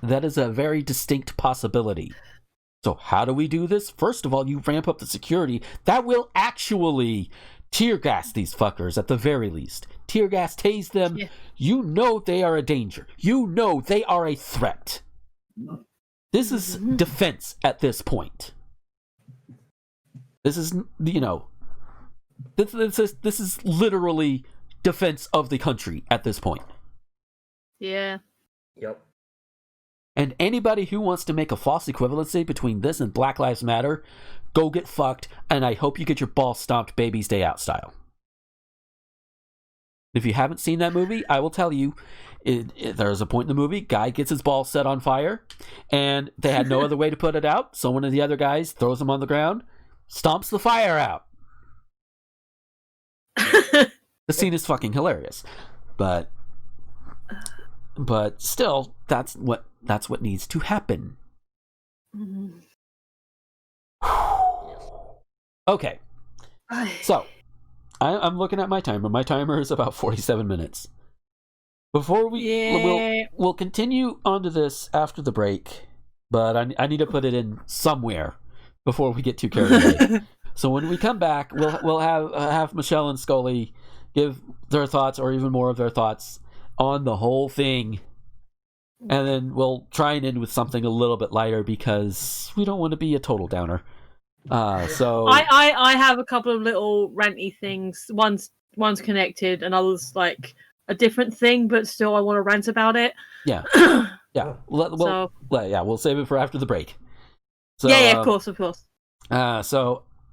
That is a very distinct possibility. So how do we do this? First of all, you ramp up the security. That will actually tear gas these fuckers at the very least. Tear gas, tase them. Yeah. You know they are a danger. You know they are a threat. This is defense at this point. This is, this is literally defense of the country at this point. Yeah. Yep. And anybody who wants to make a false equivalency between this and Black Lives Matter, go get fucked, and I hope you get your balls stomped Baby's Day Out style. If you haven't seen that movie, I will tell you, there's a point in the movie, guy gets his balls set on fire, and they had no other way to put it out, so one of the other guys throws him on the ground, stomps the fire out. The scene is fucking hilarious. But still, that's what needs to happen. Okay. So, I'm looking at my timer. My timer is about 47 minutes. Before we'll continue onto this after the break, but I need to put it in somewhere before we get too carried away. So when we come back, we'll have Michelle and Scully give their thoughts, or even more of their thoughts, on the whole thing. And then we'll try and end with something a little bit lighter because we don't want to be a total downer. So I have a couple of little ranty things. One's connected, and others like a different thing, but still I want to rant about it. Yeah. Yeah, So- we'll save it for after the break. So, yeah, of course.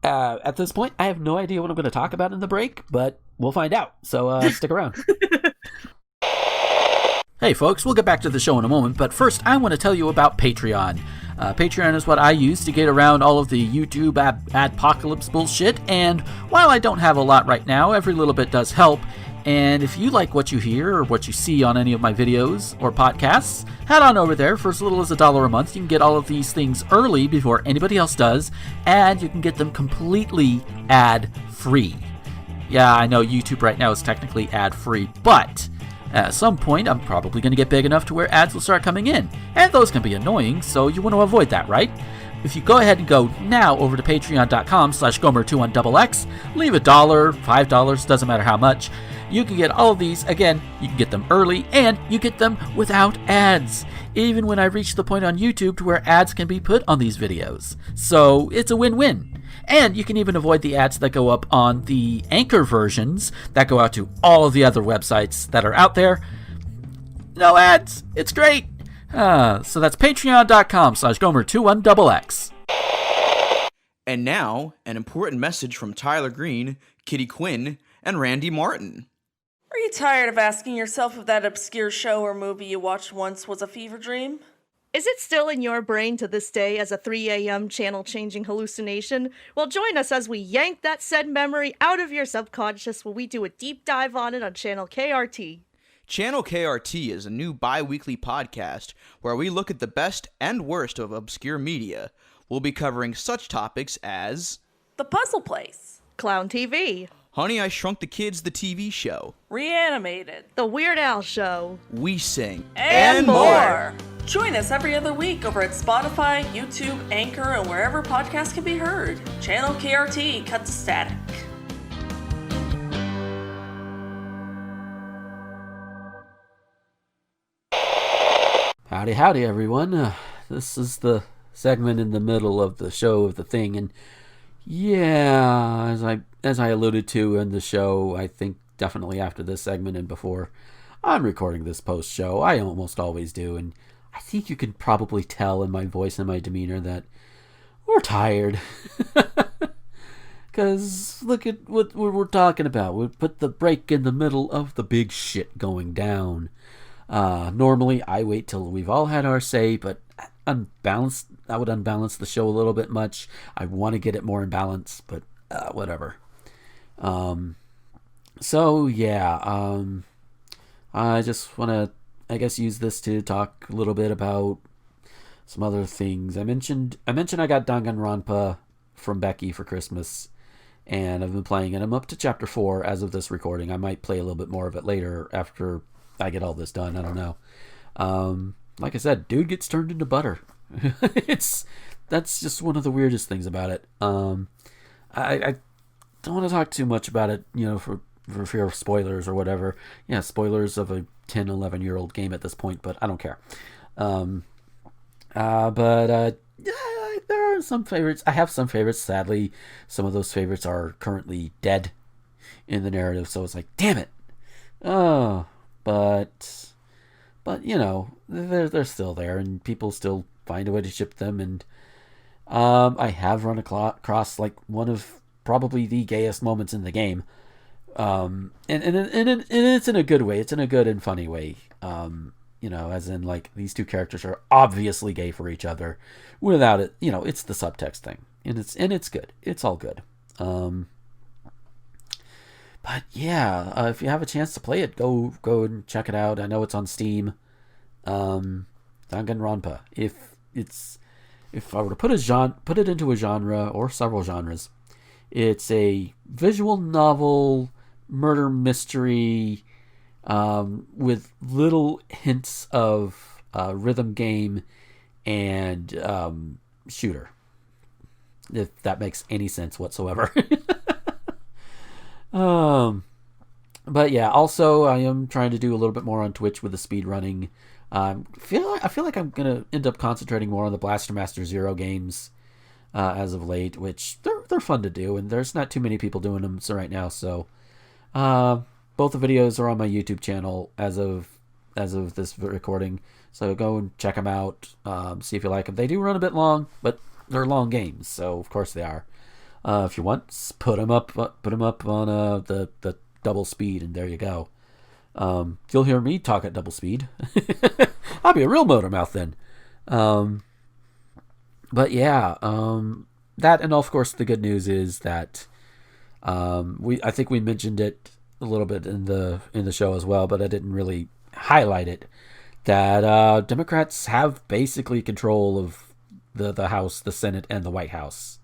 At this point, I have no idea what I'm going to talk about in the break, but we'll find out. So stick around. Hey folks, we'll get back to the show in a moment, but first I want to tell you about Patreon. Patreon is what I use to get around all of the YouTube adpocalypse bullshit, and while I don't have a lot right now, every little bit does help. And if you like what you hear or what you see on any of my videos or podcasts, head on over there. For as little as $1 a month, you can get all of these things early before anybody else does, and you can get them completely ad-free. Yeah, I know YouTube right now is technically ad-free, but at some point, I'm probably going to get big enough to where ads will start coming in, and those can be annoying, so you want to avoid that, right? If you go ahead and go now over to patreon.com/Gomer21XX, leave $1, $5, doesn't matter how much, you can get all of these. Again, you can get them early, and you get them without ads, even when I reach the point on YouTube to where ads can be put on these videos. So it's a win-win. And you can even avoid the ads that go up on the Anchor versions that go out to all of the other websites that are out there. No ads. It's great. So that's patreon.com/Gomer21XX. And now, an important message from Tyler Green, Kitty Quinn, and Randy Martin. Are you tired of asking yourself if that obscure show or movie you watched once was a fever dream? Is it still in your brain to this day as a 3 a.m. channel-changing hallucination? Well, join us as we yank that said memory out of your subconscious while we do a deep dive on it on Channel KRT. Channel KRT is a new bi-weekly podcast where we look at the best and worst of obscure media. We'll be covering such topics as The Puzzle Place, Clown TV, Honey, I Shrunk the Kids, the TV show, Reanimated, The Weird Al Show, We Sing, and more. Join us every other week over at Spotify, YouTube, Anchor, and wherever podcasts can be heard. Channel KRT, cut to static. Howdy, everyone. This is the segment in the middle of the show of the thing, and yeah, as I alluded to in the show, I think definitely after this segment and before, I'm recording this post-show. I almost always do, and I think you can probably tell in my voice and my demeanor that we're tired. Because look at what we're talking about. We put the break in the middle of the big shit going down. Normally, I wait till we've all had our say, but I would unbalance the show a little bit much. I want to get it more in balance, but whatever. So yeah, I just want to, I guess, use this to talk a little bit about some other things. I mentioned I got Danganronpa from Becky for Christmas, and I've been playing it. I'm up to chapter 4 as of this recording. I might play a little bit more of it later after I get all this done. I don't know. Like I said, dude gets turned into butter. That's just one of the weirdest things about it. I don't want to talk too much about it, for fear of spoilers or whatever. Yeah, spoilers of a 10, 11-year-old game at this point, but I don't care. There are some favorites. I have some favorites. Sadly, some of those favorites are currently dead in the narrative, so it's like, damn it. Oh, but they're still there, and people still find a way to ship them, and I have run across like one of probably the gayest moments in the game, and it's in a good way. It's in a good and funny way. As in, like, these two characters are obviously gay for each other without it. It's the subtext thing, and it's good. It's all good. But yeah, if you have a chance to play it, go and check it out. I know it's on Steam. Danganronpa. If I were to put it into a genre or several genres, it's a visual novel murder mystery with little hints of rhythm game and shooter, if that makes any sense whatsoever. But yeah, also I am trying to do a little bit more on Twitch with the speed running. I feel like I'm gonna end up concentrating more on the Blaster Master Zero games as of late, which they're fun to do, and there's not too many people doing them right now. So both the videos are on my YouTube channel as of as of this recording. So go and check them out. See if you like them. They do run a bit long, but they're long games, so of course they are. If you want, put them up on the double speed, and there you go. You'll hear me talk at double speed. I'll be a real motor mouth then. But yeah, that, and of course the good news is that I think we mentioned it a little bit in the show as well, but I didn't really highlight it, that Democrats have basically control of the House, the Senate, and the White House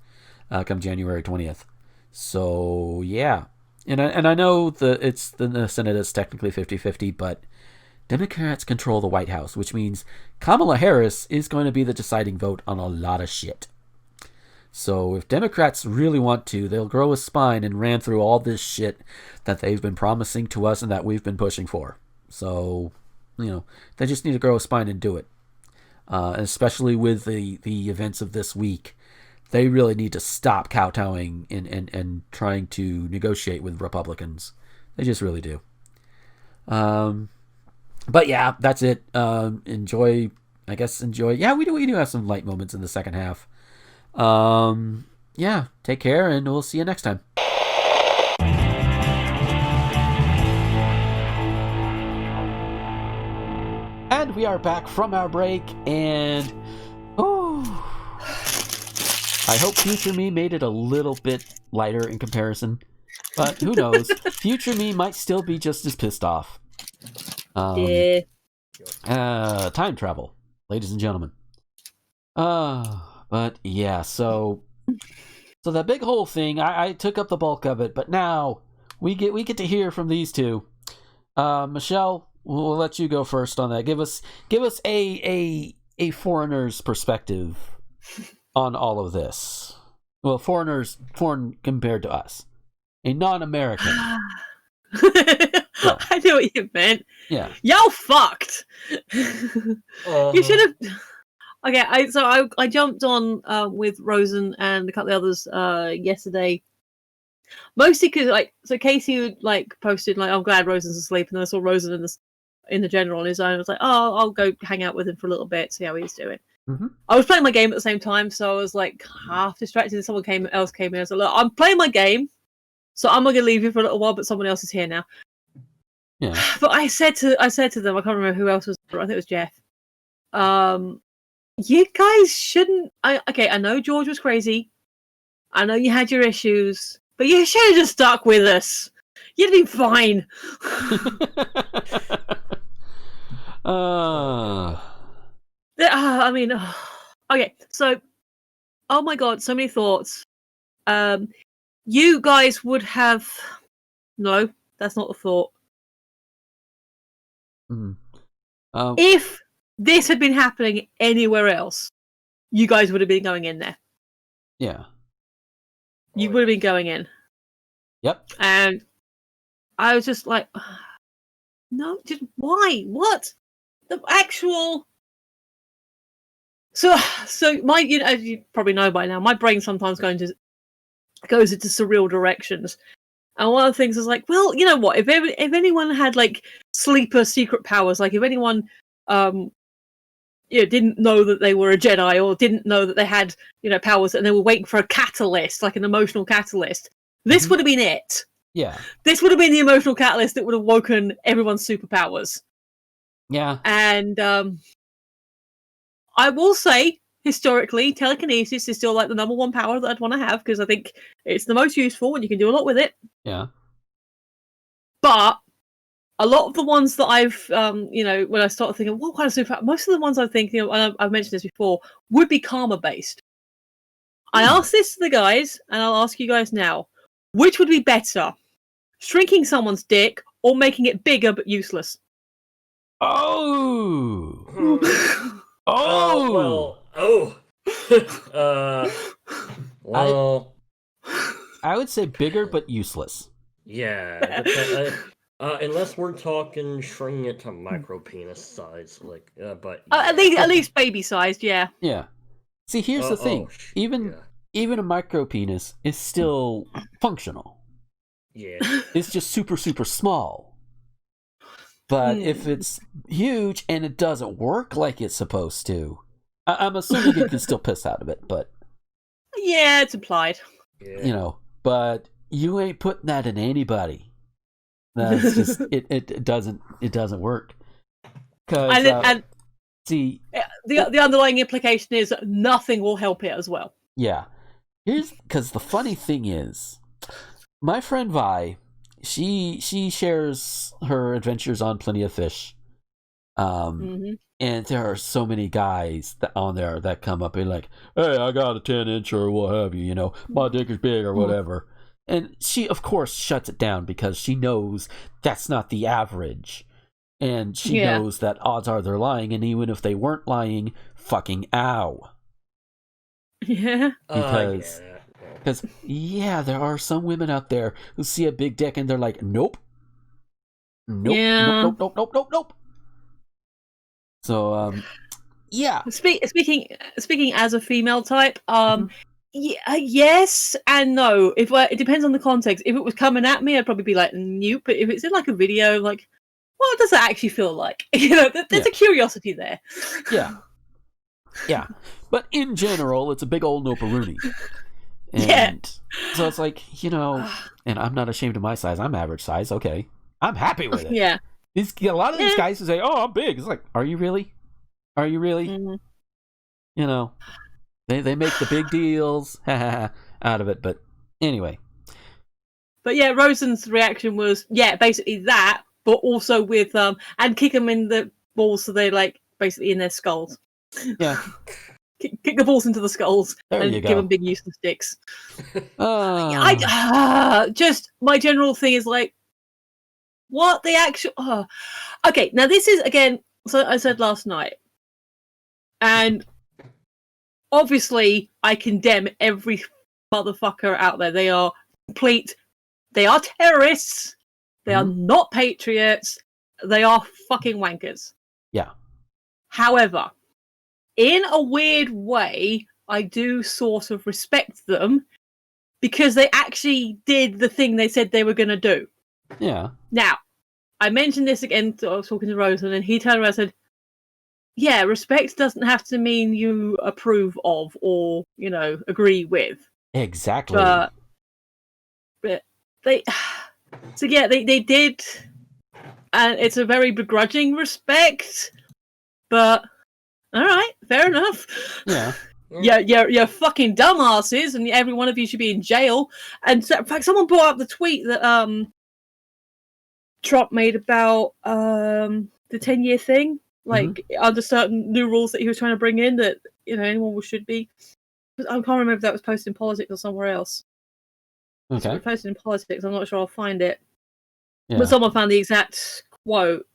come January 20th. So yeah, and I know the Senate is technically 50-50, but Democrats control the White House, which means Kamala Harris is going to be the deciding vote on a lot of shit. So if Democrats really want to, they'll grow a spine and ran through all this shit that they've been promising to us and that we've been pushing for. So, they just need to grow a spine and do it. Especially with the events of this week. They really need to stop kowtowing and trying to negotiate with Republicans. They just really do. But yeah, that's it. Enjoy. Yeah, we do have some light moments in the second half. Yeah, take care, and we'll see you next time. And we are back from our break, and I hope Future Me made it a little bit lighter in comparison, but who knows? Future Me might still be just as pissed off. Time travel, ladies and gentlemen. But yeah, so that big whole thing, I took up the bulk of it, but now we get to hear from these two. Michelle, we'll let you go first on that. Give us a foreigner's perspective on all of this. Well, foreign compared to us, a non-American. I knew what you meant. Yeah. Y'all fucked. You should have. Okay, I jumped on with Rosen and a couple of others yesterday, mostly because Casey posted I'm glad Rosen's asleep, and then I saw Rosen in the general on his own. I was like, oh, I'll go hang out with him for a little bit, see how he's doing. Mm-hmm. I was playing my game at the same time, so I was half distracted, and someone else came in. I was like, look, I'm playing my game, so I'm not gonna leave you for a little while, but someone else is here now. Yeah. But I said to them, I can't remember who else was there. I think it was Jeff. You guys shouldn't. I know George was crazy. I know you had your issues, but you should have just stuck with us. You'd be fine. Okay. So, oh my god, so many thoughts. You guys would have. No, that's not the thought. If this had been happening anywhere else, you guys would have been going in there. Yeah. You would have been going in. Yep. And I was just like, no, just why? What? The actual. So my, as you probably know by now, my brain sometimes goes into surreal directions. And one of the things is well, you know what? If anyone had sleeper secret powers, if anyone didn't know that they were a Jedi, or didn't know that they had powers, and they were waiting for a catalyst, an emotional catalyst, this would have been it. Yeah. This would have been the emotional catalyst that would have woken everyone's superpowers. Yeah. And I will say, historically, telekinesis is still the number one power that I'd want to have, because I think it's the most useful and you can do a lot with it. Yeah. But a lot of the ones that I've, when I started thinking, what kind of superpower? Most of the ones I think, and I've mentioned this before, would be karma-based. I asked this to the guys, and I'll ask you guys now. Which would be better? Shrinking someone's dick or making it bigger but useless? Oh! Well, I would say bigger but useless. Yeah, unless we're talking shrinking it to micro penis size, but at least baby sized, yeah. Yeah. See, here's the thing. Even a micro penis is still functional. Yeah. It's just super, super small. But if it's huge and it doesn't work like it's supposed to, I'm assuming it can still piss out of it, but... Yeah, it's implied. Yeah. You know, but you ain't putting that in anybody. That's just... it doesn't work. Because, see... The underlying implication is that nothing will help it as well. Yeah. Because the funny thing is, my friend Vi... She shares her adventures on Plenty of Fish, and there are so many guys on there that come up and like, hey, I got a 10-inch or what have you, my dick is big or whatever, and she of course shuts it down because she knows that's not the average, and she knows that odds are they're lying, and even if they weren't lying, fucking ow. Yeah. Because there are some women out there who see a big dick and they're like, nope. Nope. So, yeah. Speaking as a female type, yes and no. It depends on the context. If it was coming at me, I'd probably be like, nope. But if it's in like a video, like, what does that actually feel like? There's a curiosity there. Yeah. But in general, it's a big old noparoonie. And so it's like, and I'm not ashamed of my size. I'm average size. Okay. I'm happy with it. Yeah. A lot of these guys who say, oh, I'm big. It's like, are you really? Are you really? Mm-hmm. They make the big deals out of it. But anyway. But yeah, Rosen's reaction was, basically that, but also with, and kick them in the balls so they're like basically in their skulls. Yeah. Kick the balls into the skulls and give them big useless sticks. Just my general thing is like, what the actual? Okay, now this is again. So I said last night, and obviously I condemn every motherfucker out there. They are complete. They are terrorists. They are not patriots. They are fucking wankers. Yeah. However, in a weird way, I do sort of respect them because they actually did the thing they said they were going to do. Yeah. Now, I mentioned this again, I was talking to Rosen, and he turned around and said, yeah, respect doesn't have to mean you approve of or, agree with. Exactly. But they... So yeah, they did, and it's a very begrudging respect, but... All right, fair enough. Yeah. You're fucking dumbasses, and every one of you should be in jail. And so, in fact, someone brought up the tweet that Trump made about the 10-year thing, like under certain new rules that he was trying to bring in that anyone should be. I can't remember if that was posted in Politics or somewhere else. Okay. If it was posted in Politics, I'm not sure I'll find it. Yeah. But someone found the exact quote.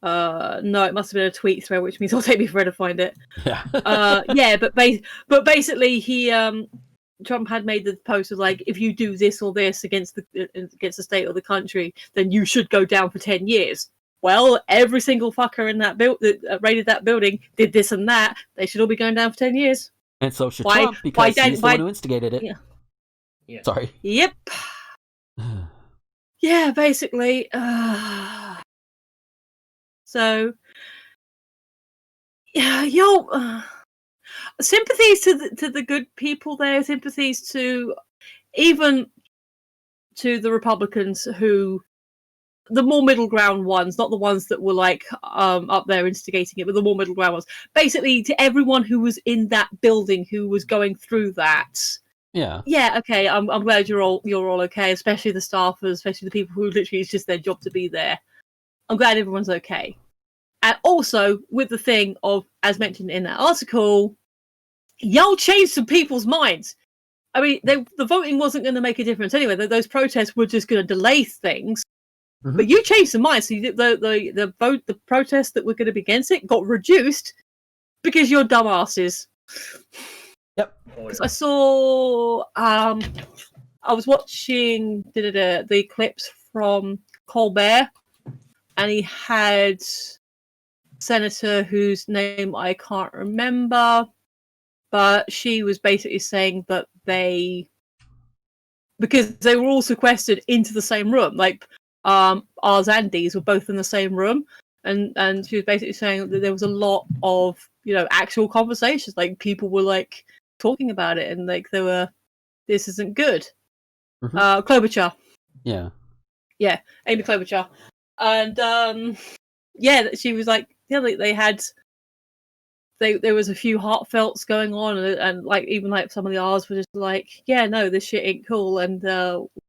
No, it must have been a tweet thread, which means it'll take me forever to find it. Yeah. But basically, he Trump had made the post of like, if you do this or this against the state or the country, then you should go down for 10 years. Well, every single fucker in that that raided that building did this and that. They should all be going down for 10 years. And so should Trump, because he's the one who instigated it. Yeah. Sorry. Yep. Yeah, basically. So, yeah, sympathies to the good people there. Sympathies to even to the Republicans who, the more middle ground ones, not the ones that were like up there instigating it, but the more middle ground ones. Basically, to everyone who was in that building who was going through that. Yeah. Yeah. Okay. I'm glad you're all okay, especially the staffers, especially the people who literally it's just their job to be there. I'm glad everyone's okay. And also, with the thing of, as mentioned in that article, y'all changed some people's minds. I mean, the voting wasn't going to make a difference anyway. Those protests were just going to delay things. Mm-hmm. But you changed some minds. So the protests that were going to be against it got reduced because you're dumbasses. Yep. Because I saw, I was watching the clips from Colbert. And he had senator whose name I can't remember, but she was basically saying that because they were all sequestered into the same room, like ours and Dee's were both in the same room, and she was basically saying that there was a lot of actual conversations, like people were like talking about it, and like there were, this isn't good. Klobuchar. Yeah, Amy Klobuchar, and she was like, they had. There was a few heartfelts going on, and like even like some of the R's were just like, yeah, no, this shit ain't cool, and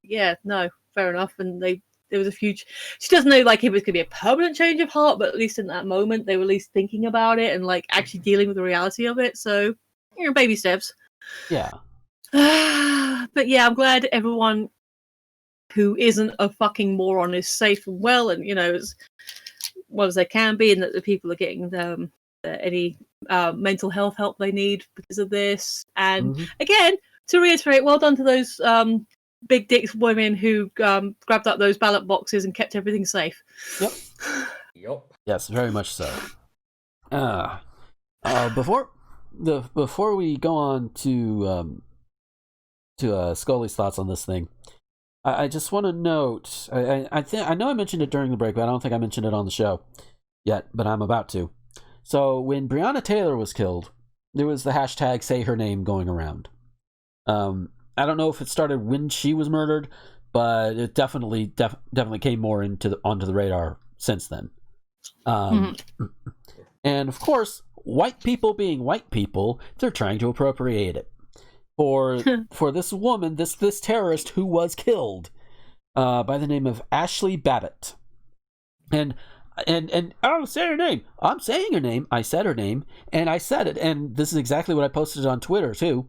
yeah, no, fair enough. And there was a few. She doesn't know like if it was gonna be a permanent change of heart, but at least in that moment they were at least thinking about it and like actually dealing with the reality of it. So, baby steps. yeah. But yeah, I'm glad everyone who isn't a fucking moron is safe and well, and as well as they can be, and that the people are getting any mental health help they need because of this. And again, to reiterate, well done to those big dicks women who grabbed up those ballot boxes and kept everything safe. Yep. Yes, very much so. Before we go on to Scully's thoughts on this thing, I just want to note. I know I mentioned it during the break, but I don't think I mentioned it on the show yet. But I'm about to. So when Breonna Taylor was killed, there was the hashtag "Say Her Name" going around. I don't know if it started when she was murdered, but it definitely came more onto the radar since then. And of course, white people being white people, they're trying to appropriate it for this woman, this terrorist who was killed by the name of Ashley Babbitt. And I don't say her name. I'm saying her name. I said her name, and I said it. And this is exactly what I posted on Twitter too.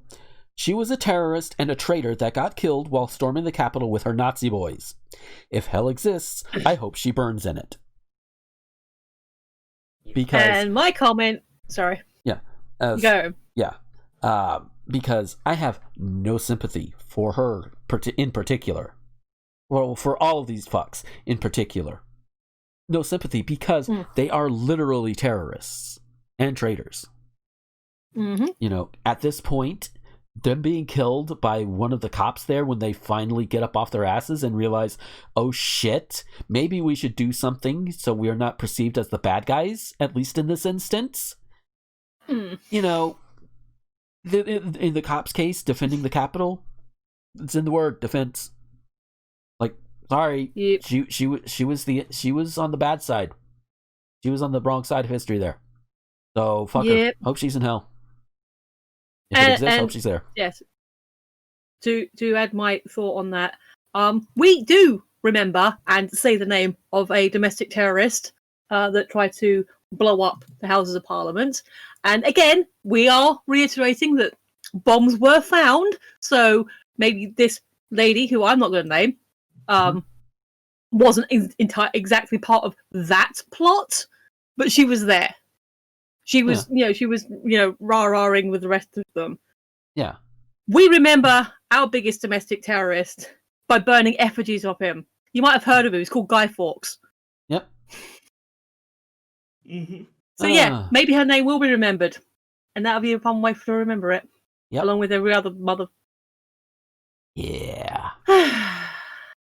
She was a terrorist and a traitor that got killed while storming the Capitol with her Nazi boys. If hell exists, I hope she burns in it. And my comment, sorry. Yeah. Go. Yeah. Because I have no sympathy for her in particular. Well, for all of these fucks in particular. No sympathy because they are literally terrorists and traitors. At this point, them being killed by one of the cops there when they finally get up off their asses and realize, oh shit, maybe we should do something so we are not perceived as the bad guys, at least in this instance. In the cops' case, defending the Capitol, it's in the word defense. Like, sorry, yep. she was on the bad side. She was on the wrong side of history there. So fuck her. Hope she's in hell. If it exists, hope she's there. Yes. To add my thought on that, we do remember and say the name of a domestic terrorist that tried to blow up the Houses of Parliament. And again, we are reiterating that bombs were found. So maybe this lady, who I'm not going to name, wasn't exactly part of that plot, but she was there. She was, rah-rahing with the rest of them. Yeah. We remember our biggest domestic terrorist by burning effigies of him. You might have heard of him. He's called Guy Fawkes. Yep. So yeah, maybe her name will be remembered, and that'll be a fun way to remember it. Yep. Along with every other mother. Yeah.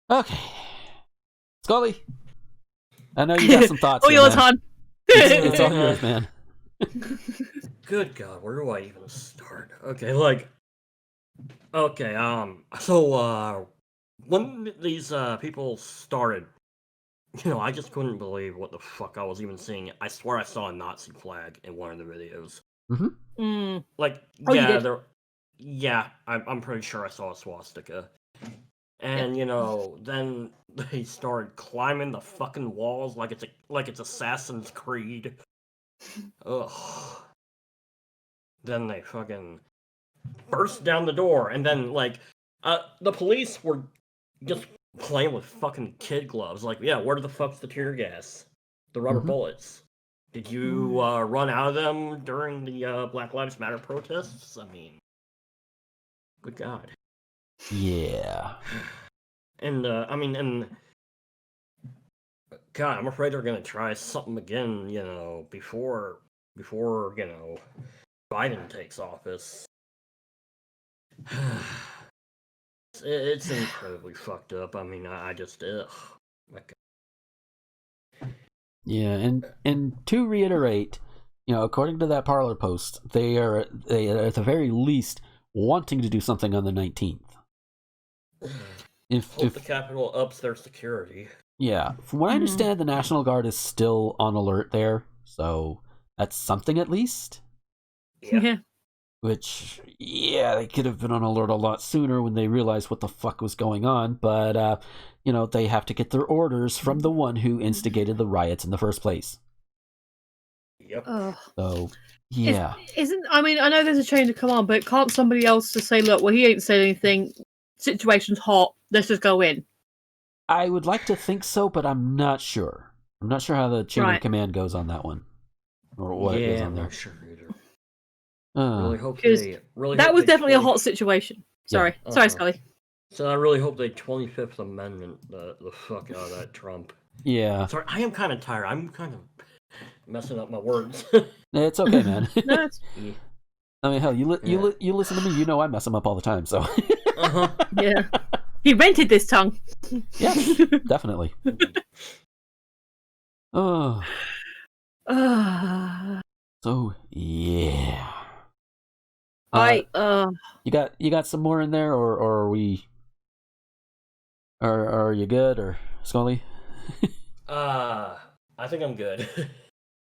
Okay. Scully, I know you got some thoughts. All yours, hon. It's all yours, man. Good God, where do I even start? Okay, so when these people started, I just couldn't believe what the fuck I was even seeing. I swear I saw a Nazi flag in one of the videos. I'm pretty sure I saw a swastika. And then they started climbing the fucking walls like it's Assassin's Creed. Ugh. Then they fucking burst down the door, and then the police were just playing with fucking kid gloves. Like, yeah, where the fuck's the tear gas, the rubber bullets? Did you run out of them during the Black Lives Matter protests? I mean, good God. Yeah. And God, I'm afraid they're gonna try something again, before Biden takes office. It's incredibly fucked up. I mean, I just, Yeah, and to reiterate, according to that Parler post, they are at the very least wanting to do something on the 19th. If the Capitol ups their security. Yeah, from what I understand, the National Guard is still on alert there, so that's something at least. Yeah. Which, they could have been on alert a lot sooner when they realized what the fuck was going on, but, they have to get their orders from the one who instigated the riots in the first place. Yep. So, yeah. I know there's a chain of command, but can't somebody else just say, look, well, he ain't said anything, situation's hot, let's just go in? I would like to think so, but I'm not sure. I'm not sure how the chain of command goes on that one. Or what it goes on there. I'm not sure either. Really hope that was definitely a hot situation. Sorry. Yeah. Sorry, Scully. So I really hope they 25th Amendment the fuck out of that Trump. Yeah. Sorry, I am kind of tired. I'm kind of messing up my words. It's okay, man. No, I mean, hell, you listen to me, you know I mess them up all the time, so. Yeah. He rented this tongue. Yeah, definitely. Oh. So, yeah. You got some more in there, or are we? Are you good, or Scully? I think I'm good.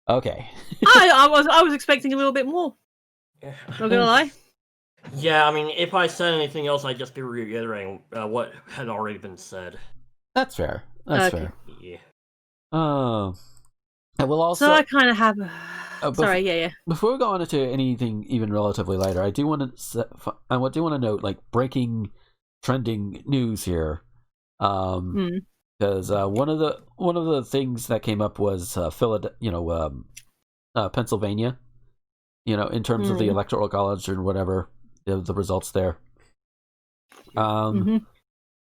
Okay. I was expecting a little bit more. Not gonna lie. Yeah, I mean, if I said anything else, I'd just be reiterating what had already been said. That's fair. That's fair. Yeah. And we'll also. So I kind of have. Sorry, yeah. Before we go on into anything even relatively lighter, I do want to note, like, breaking, trending news here, because one of the things that came up was Pennsylvania, in terms of the electoral college or whatever, the results there. There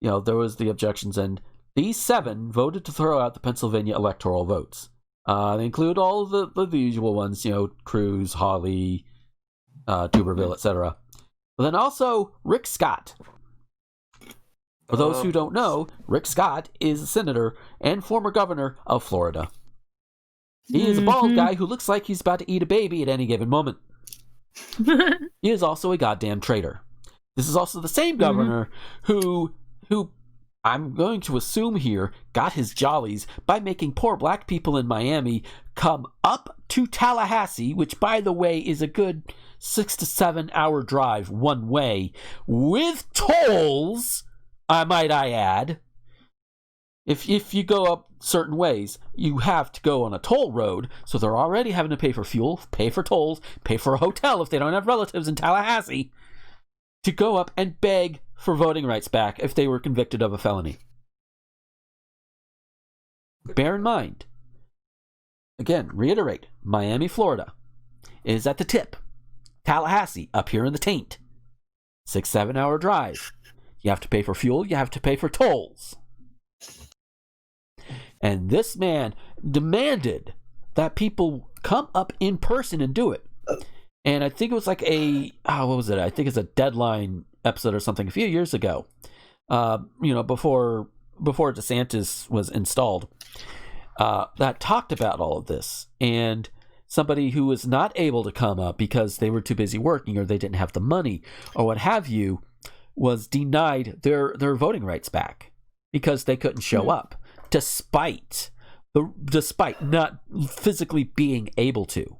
was the objections, and these 7 voted to throw out the Pennsylvania electoral votes. They include all of the usual ones, Cruz, Hawley, Tuberville, etc. But then also Rick Scott. For those who don't know, Rick Scott is a senator and former governor of Florida. He is a bald guy who looks like he's about to eat a baby at any given moment. He is also a goddamn traitor. This is also the same governor who I'm going to assume here got his jollies by making poor black people in Miami come up to Tallahassee, which, by the way, is a good 6 to 7 hour drive one way, with tolls, might I add. If you go up certain ways, you have to go on a toll road, so they're already having to pay for fuel, pay for tolls, pay for a hotel if they don't have relatives in Tallahassee, to go up and beg for voting rights back if they were convicted of a felony. Bear in mind, again, reiterate, Miami, Florida is at the tip. Tallahassee, up here in the taint. 6-7 hour drive. You have to pay for fuel, you have to pay for tolls. And this man demanded that people come up in person and do it. And I think it was like what was it? I think it's a Deadline episode or something a few years ago. Before DeSantis was installed, that talked about all of this. And somebody who was not able to come up because they were too busy working or they didn't have the money or what have you, was denied their voting rights back because they couldn't show up, despite not physically being able to.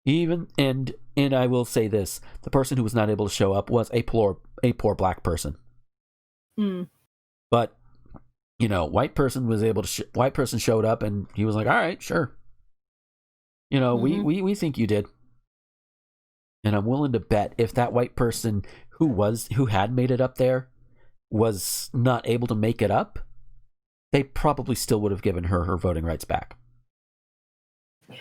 And I will say this: the person who was not able to show up was a poor black person. But white person showed up, and he was like, "All right, sure. We think you did." And I'm willing to bet if that white person who had made it up there was not able to make it up, they probably still would have given her voting rights back.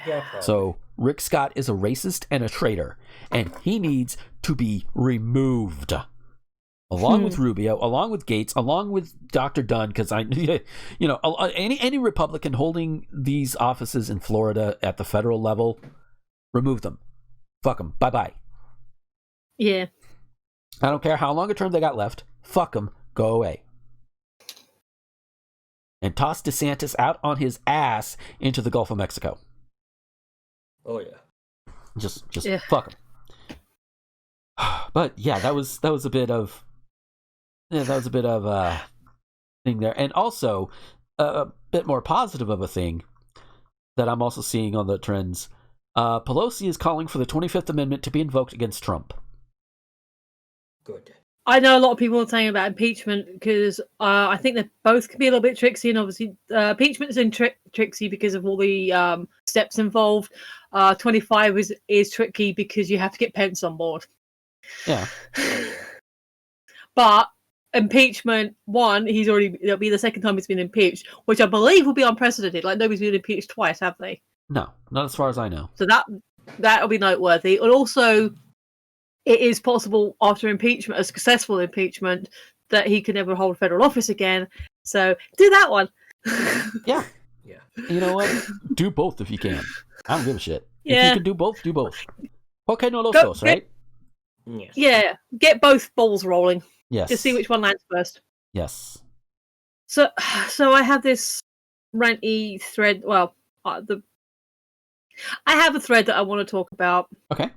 Yeah, so Rick Scott is a racist and a traitor, and he needs to be removed. Along with Rubio, along with Gates, along with Dr. Dunn, because any Republican holding these offices in Florida at the federal level, remove them. Fuck them. Bye-bye. Yeah. I don't care how long a term they got left. Fuck them. Go away. and toss DeSantis out on his ass into the Gulf of Mexico. Oh yeah. Just fuck him. But yeah, that was a bit of thing there, and also a bit more positive of a thing that I'm also seeing on the trends. Pelosi is calling for the 25th Amendment to be invoked against Trump. Good. I know a lot of people are saying about impeachment because I think they both can be a little bit tricksy, and obviously impeachment is tricksy because of all the steps involved. 25 is tricky because you have to get Pence on board. Yeah. But impeachment, it'll be the second time he's been impeached, which I believe will be unprecedented. Like, nobody's been impeached twice, have they? No, not as far as I know. So that'll be noteworthy. And also, it is possible after impeachment, a successful impeachment, that he can never hold federal office again. So do that one. Yeah. Yeah. You know what? Do both if you can. I don't give a shit. If Yeah. you can do both, do both. Okay, no los dos, right? Yes. Yeah, get both balls rolling. Yes. Just see which one lands first. Yes. So I have this ranty thread. Well, I have a thread that I want to talk about. Okay.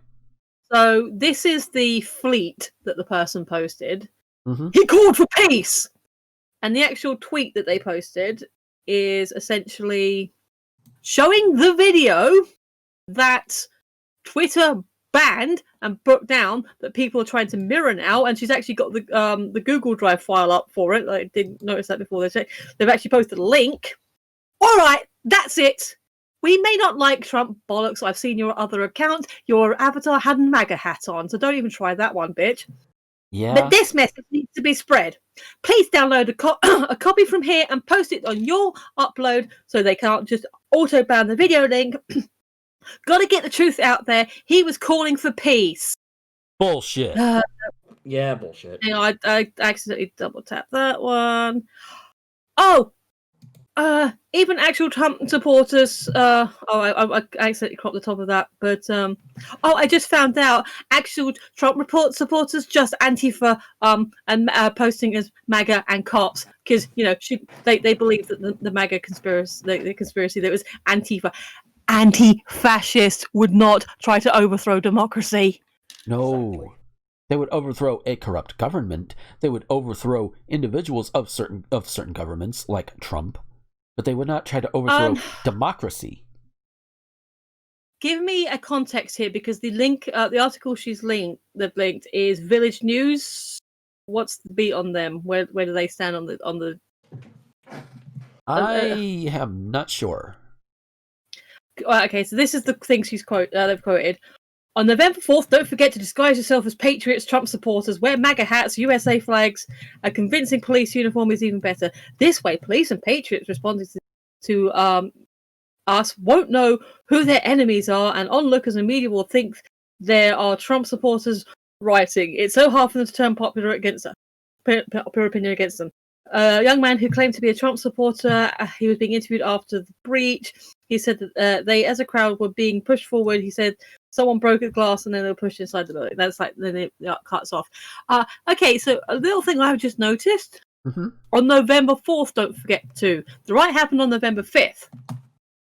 So this is the fleet that the person posted. Mm-hmm. He called for peace, and the actual tweet that they posted is essentially showing the video that Twitter banned and broke down that people are trying to mirror now, and she's actually got the Google Drive file up for it. I didn't notice that before. They've actually posted a link. All right, that's it. We may not like Trump bollocks. I've seen your other account. Your avatar had a MAGA hat on, so don't even try that one, bitch. Yeah. But this message needs to be spread. Please download a copy from here and post it on your upload so they can't just auto-ban the video link. Gotta get the truth out there. He was calling for peace. Bullshit. Yeah, bullshit. Hang on, I accidentally double-tapped that one. Oh! Even actual Trump supporters. I accidentally cropped the top of that, but I just found out actual Trump supporters just Antifa and posting as MAGA and cops because they believe that the MAGA conspiracy, the conspiracy that was Antifa, anti-fascist would not try to overthrow democracy. No. They would overthrow a corrupt government. They would overthrow individuals of certain governments, like Trump. But they would not try to overthrow democracy. Give me a context here, because the link, the article they've linked is Village News. What's the beat on them? Where do they stand on the? I am not sure. Okay, so this is the thing they've quoted. On November 4th, don't forget to disguise yourself as patriots, Trump supporters, wear MAGA hats, USA flags. A convincing police uniform is even better. This way, police and patriots responding to us won't know who their enemies are, and onlookers and media will think there are Trump supporters rioting. It's so hard for them to turn popular opinion against them. A young man who claimed to be a Trump supporter, he was being interviewed after the breach. He said that they, as a crowd, were being pushed forward. He said someone broke a glass and then they were pushed inside the building. That's like, then it cuts off. Okay, so a little thing I've just noticed. Mm-hmm. On November 4th, don't forget to. The riot happened on November 5th.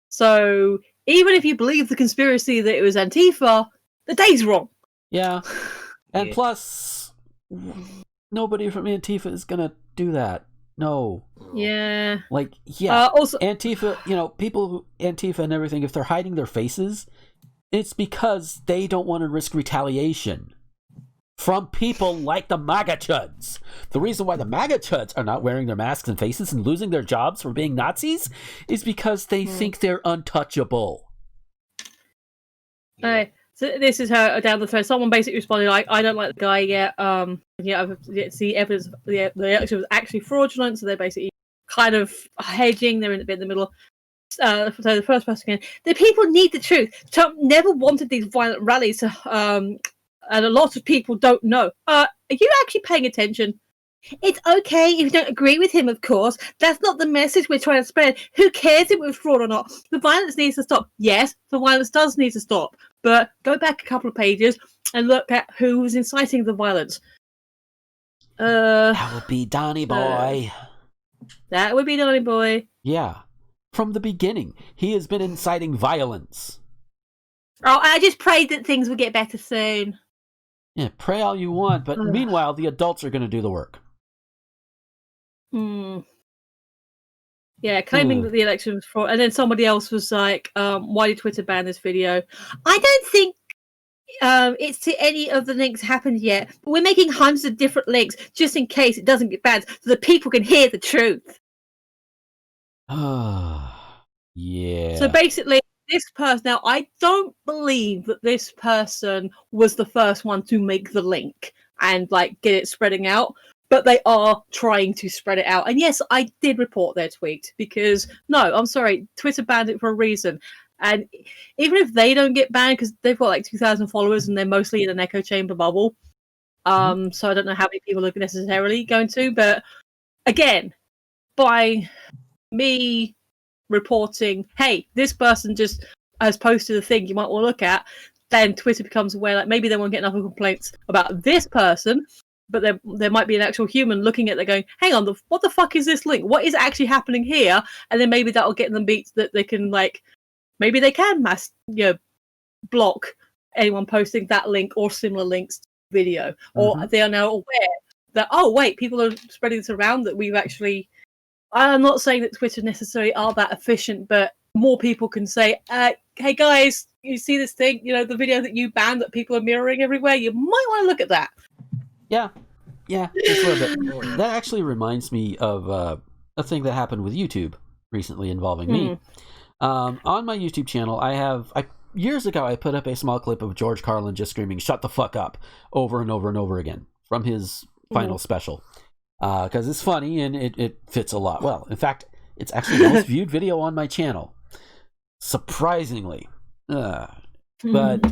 So even if you believe the conspiracy that it was Antifa, the day's wrong. Yeah. And Yeah. plus, nobody from Antifa is going to do that. No. Yeah. Like, yeah. Also, Antifa, people, Antifa and everything, if they're hiding their faces, it's because they don't want to risk retaliation from people like the MAGA chuds. The reason why the MAGA chuds are not wearing their masks and faces and losing their jobs for being Nazis is because they think they're untouchable. so this is her down the thread. Someone basically responded like, "I don't like the guy yet. I've yet to see evidence the election was actually fraudulent." So they're basically kind of hedging. They're in a bit in the middle. So the first person again, the people need the truth. Trump never wanted these violent rallies, and a lot of people don't know. Are you actually paying attention? It's okay if you don't agree with him, of course. That's not the message we're trying to spread. Who cares if it was fraud or not? The violence needs to stop. Yes, the violence does need to stop. But go back a couple of pages and look at who was inciting the violence. That would be Donny Boy. That would be Donny Boy. Yeah. From the beginning, he has been inciting violence. Oh, I just prayed that things would get better soon. Yeah, pray all you want, but meanwhile, the adults are going to do the work. Yeah, claiming that the election was fraud, and then somebody else was like, "Why did Twitter ban this video?" I don't think it's to any of the links happened yet. But we're making hundreds of different links just in case it doesn't get banned, so that people can hear the truth. Yeah. So basically, this person, now I don't believe that this person was the first one to make the link and like get it spreading out, but they are trying to spread it out. And yes, I did report their tweet because no, I'm sorry, Twitter banned it for a reason. And even if they don't get banned, because they've got like 2,000 followers and they're mostly in an echo chamber bubble, so I don't know how many people are necessarily going to. But again, by me reporting, hey, this person just has posted a thing you might want to look at, then Twitter becomes aware, like maybe they won't get enough complaints about this person, but there might be an actual human looking at it going, hang on, what the fuck is this link? What is actually happening here? And then maybe that'll get them beats that they can like, maybe they can block anyone posting that link or similar links to the video, or they are now aware that, oh wait, people are spreading this around, that we've actually. I'm not saying that Twitter necessarily are that efficient, but more people can say, hey guys, you see this thing, the video that you banned that people are mirroring everywhere, you might want to look at that. Yeah, just a little bit. That actually reminds me of a thing that happened with YouTube recently involving me. On my YouTube channel, years ago, I put up a small clip of George Carlin just screaming, "Shut the fuck up," over and over and over again from his final special. Because it's funny and it fits a lot well. In fact, it's actually the most viewed video on my channel, surprisingly. But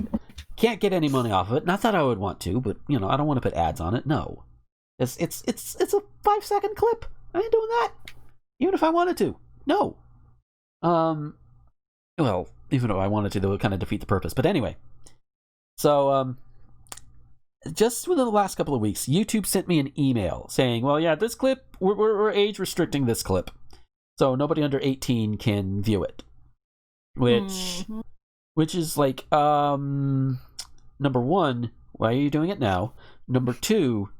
can't get any money off of it. Not that I would want to, but I don't want to put ads on it. No, it's a 5-second clip. I ain't doing that, even if I wanted to. No. Well, even though I wanted to, that would kind of defeat the purpose. But anyway, so just within the last couple of weeks, YouTube sent me an email saying, well, yeah, this clip, we're age restricting this clip. So nobody under 18 can view it. Which is like, number one, why are you doing it now? Number two,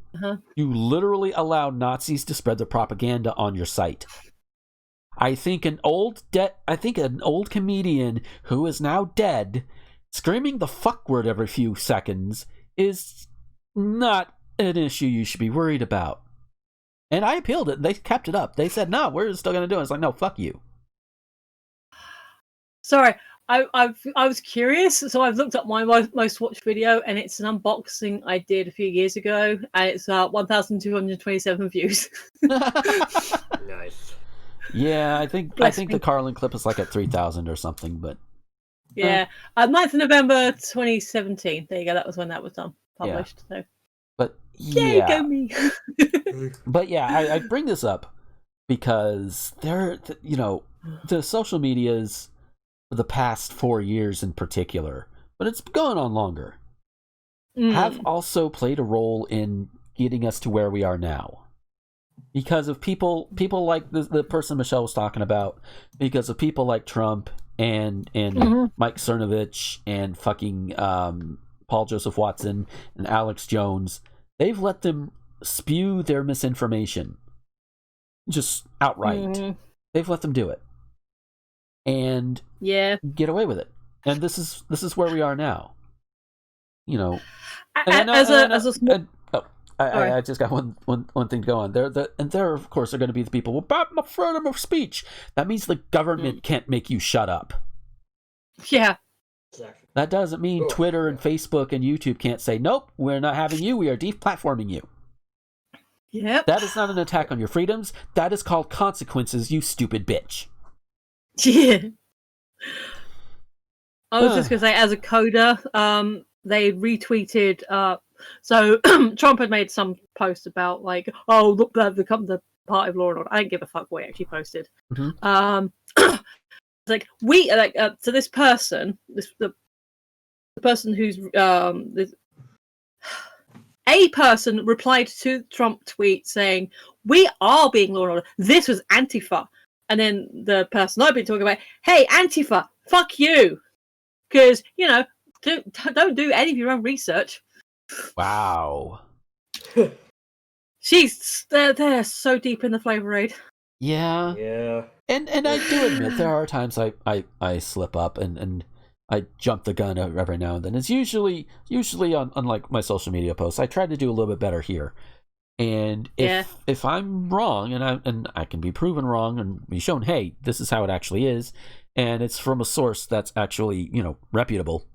you literally allowed Nazis to spread their propaganda on your site. I think an old comedian who is now dead, screaming the fuck word every few seconds is not an issue you should be worried about. And I appealed it, and they kept it up. They said, no, we're still going to do it. It's like, no, fuck you. Sorry, I was curious, so I've looked up my most watched video, and it's an unboxing I did a few years ago, and it's 1,227 views. Nice. Yeah, I think the Carlin clip is like at 3,000 or something, but yeah, 9th of November 2017. There you go. That was when that was done, published. Yeah. So, but yeah, go me. But yeah, I bring this up because the social medias for the past 4 years in particular, but it's going on longer, have also played a role in getting us to where we are now. Because of people like the person Michelle was talking about, because of people like Trump and Mike Cernovich and fucking Paul Joseph Watson and Alex Jones, they've let them spew their misinformation just outright. They've let them do it and get away with it. And this is where we are now. I just got one thing to go on. There of course are going to be the people, well, but I'm freedom of speech. That means the government can't make you shut up. Yeah. Exactly. That doesn't mean Twitter and Facebook and YouTube can't say, nope, we're not having you. We are deplatforming you. Yep. That is not an attack on your freedoms. That is called consequences, you stupid bitch. Yeah. I was just going to say, as a coder, they retweeted. So Trump had made some post about like, oh, look, they've become the party of law and order. I didn't give a fuck what he actually posted. Like so this person, the person who's a person replied to the Trump tweet saying, "We are being law and order. This was Antifa." And then the person I've been talking about, "Hey, Antifa, fuck you," because don't do any of your own research. Wow. They're so deep in the flavor aid. Yeah. Yeah. And I do admit there are times I slip up and I jump the gun every now and then. It's usually on like my social media posts. I try to do a little bit better here. And if I'm wrong and I can be proven wrong and be shown, hey, this is how it actually is, and it's from a source that's actually, reputable,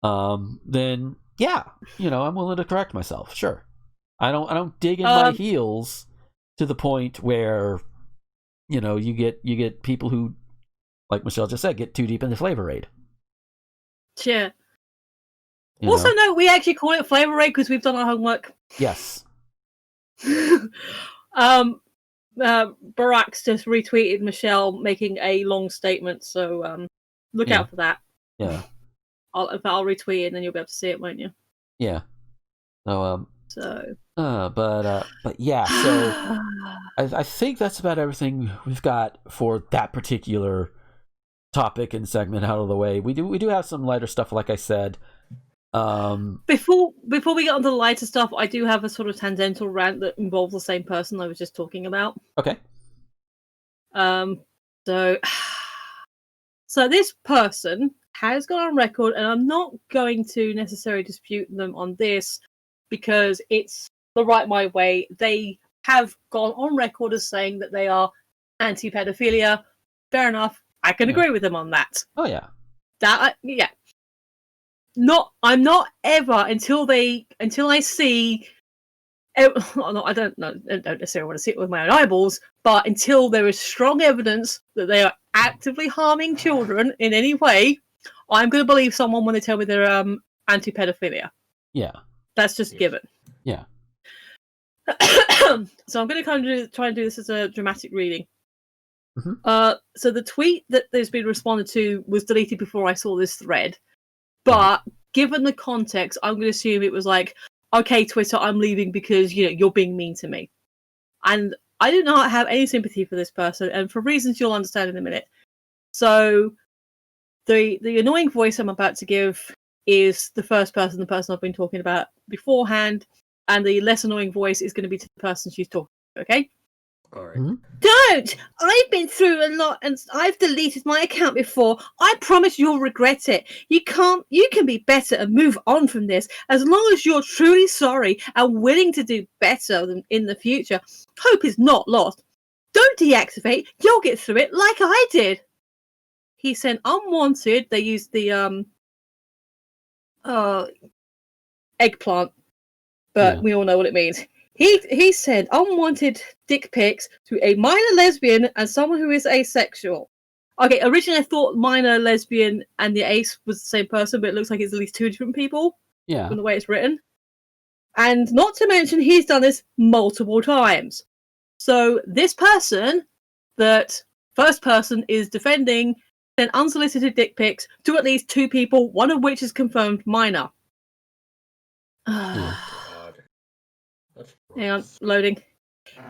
then yeah, I'm willing to correct myself. Sure. I don't dig in my heels to the point where you get people who, like Michelle just said, get too deep in the flavor aid. Yeah. Also, no, we actually call it flavor aid because we've done our homework. Yes. Barack's just retweeted Michelle making a long statement, so look out for that. Yeah. I'll retweet it and then you'll be able to see it, won't you? Yeah. So but yeah, so I think that's about everything we've got for that particular topic and segment out of the way. We do have some lighter stuff, like I said. Before we get on to the lighter stuff, I do have a sort of tangential rant that involves the same person I was just talking about. Okay. So this person has gone on record, and I'm not going to necessarily dispute them on this because it's the right my way. They have gone on record as saying that they are anti-pedophilia. Fair enough. I can agree with them on that. Oh yeah. I'm not ever until I see. I don't necessarily want to see it with my own eyeballs, but until there is strong evidence that they are actively harming children in any way, I'm going to believe someone when they tell me they're anti-pedophilia. Yeah, that's just given. Yeah. So I'm going to try and do this as a dramatic reading. Mm-hmm. So the tweet that there's been responded to was deleted before I saw this thread, but given the context, I'm going to assume it was like, okay, Twitter, I'm leaving because you're being mean to me, and I do not have any sympathy for this person, and for reasons you'll understand in a minute. So the annoying voice I'm about to give is the first person, the person I've been talking about beforehand, and the less annoying voice is going to be to the person she's talking to, okay? All right. Mm-hmm. Don't! I've been through a lot and I've deleted my account before. I promise you'll regret it. You can be better and move on from this as long as you're truly sorry and willing to do better in the future. Hope is not lost. Don't deactivate. You'll get through it like I did. He sent unwanted. They used the eggplant, but we all know what it means. He sent unwanted dick pics to a minor lesbian and someone who is asexual. Okay, originally I thought minor lesbian and the ace was the same person, but it looks like it's at least two different people. Yeah. From the way it's written. And not to mention, he's done this multiple times. So this person, that first person is defending, sent unsolicited dick pics to at least two people, one of which is confirmed minor. Hang on, loading.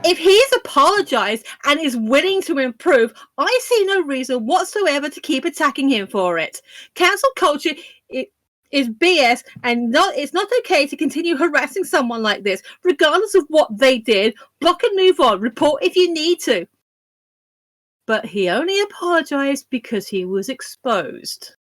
If he's apologized and is willing to improve, I see no reason whatsoever to keep attacking him for it. Cancel culture is BS, and it's not okay to continue harassing someone like this, regardless of what they did. Block and move on. Report if you need to. But he only apologized because he was exposed.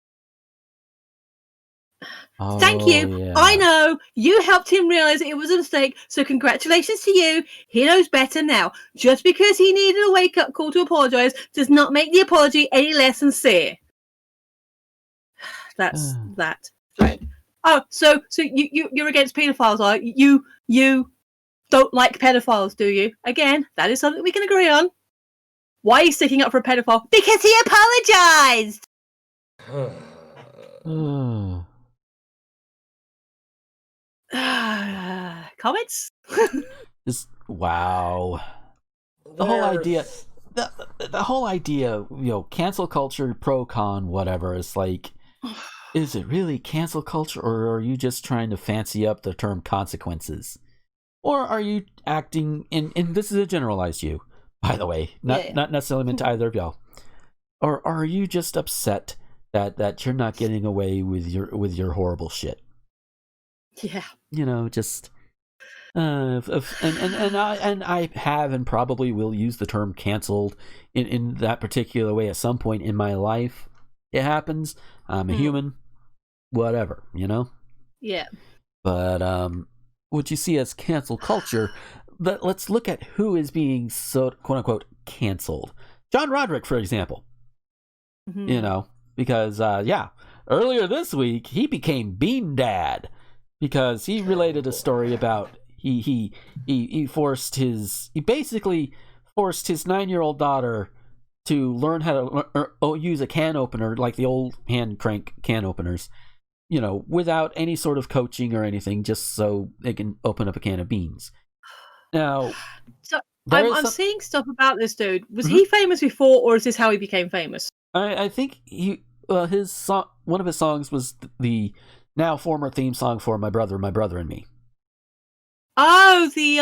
Thank you. Yeah. I know. You helped him realize it was a mistake, so congratulations to you. He knows better now. Just because he needed a wake-up call to apologize does not make the apology any less sincere. That's that. Right. Oh, so you're against pedophiles, are you? You don't like pedophiles, do you? Again, that is something we can agree on. Why are you sticking up for a pedophile? Because he apologized! Comments? Wow. The whole idea, the whole idea, cancel culture, pro con, whatever, is like, is it really cancel culture, or are you just trying to fancy up the term consequences? Or are you acting in this is a generalized you, by the way, not necessarily meant to either of y'all. Or are you just upset that you're not getting away with your horrible shit? Yeah. You know, just and I have and probably will use the term canceled in that particular way at some point in my life. It happens. I'm a human. Whatever, you know? Yeah. But what you see as cancel culture, let's look at who is being so quote unquote canceled. John Roderick, for example. You know, because earlier this week he became Bean Dad because he related a story about he basically forced his 9-year-old daughter to learn how to use a can opener, like the old hand crank can openers, you know, without any sort of coaching or anything, just so they can open up a can of beans. Now, so I'm seeing stuff about this dude. Was he famous before, or is this how he became famous? I think his song, one of his songs was the now former theme song for My Brother and Me. Oh, the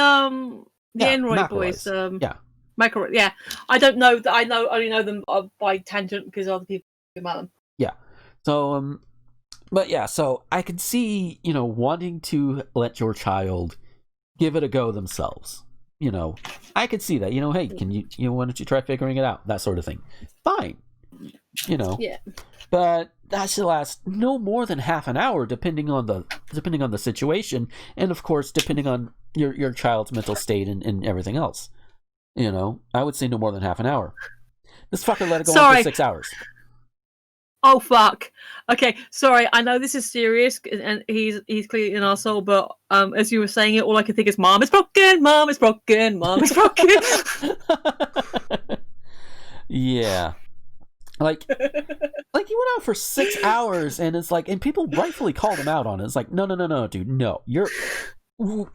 Enroy Boys. McElroy. Yeah. I don't know. I only know them by tangent because other people talk about them. Yeah. So but yeah, so I could see, you know, wanting to let your child give it a go themselves. You know, I could see that. You know, hey, why don't you try figuring it out? That sort of thing. Fine. You know. Yeah. But that should last no more than half an hour, depending on the situation, and of course, depending on your child's mental state and everything else. You know, I would say no more than half an hour. This fucker let it go on for 6 hours. Oh fuck. Okay, sorry. I know this is serious, and he's clearly an arsehole, but as you were saying it, all I could think is, "Mom is broken. Mom is broken. Mom is broken." Yeah. Like he went out for 6 hours, and it's like, and people rightfully called him out on it. It's like, no, dude, no. You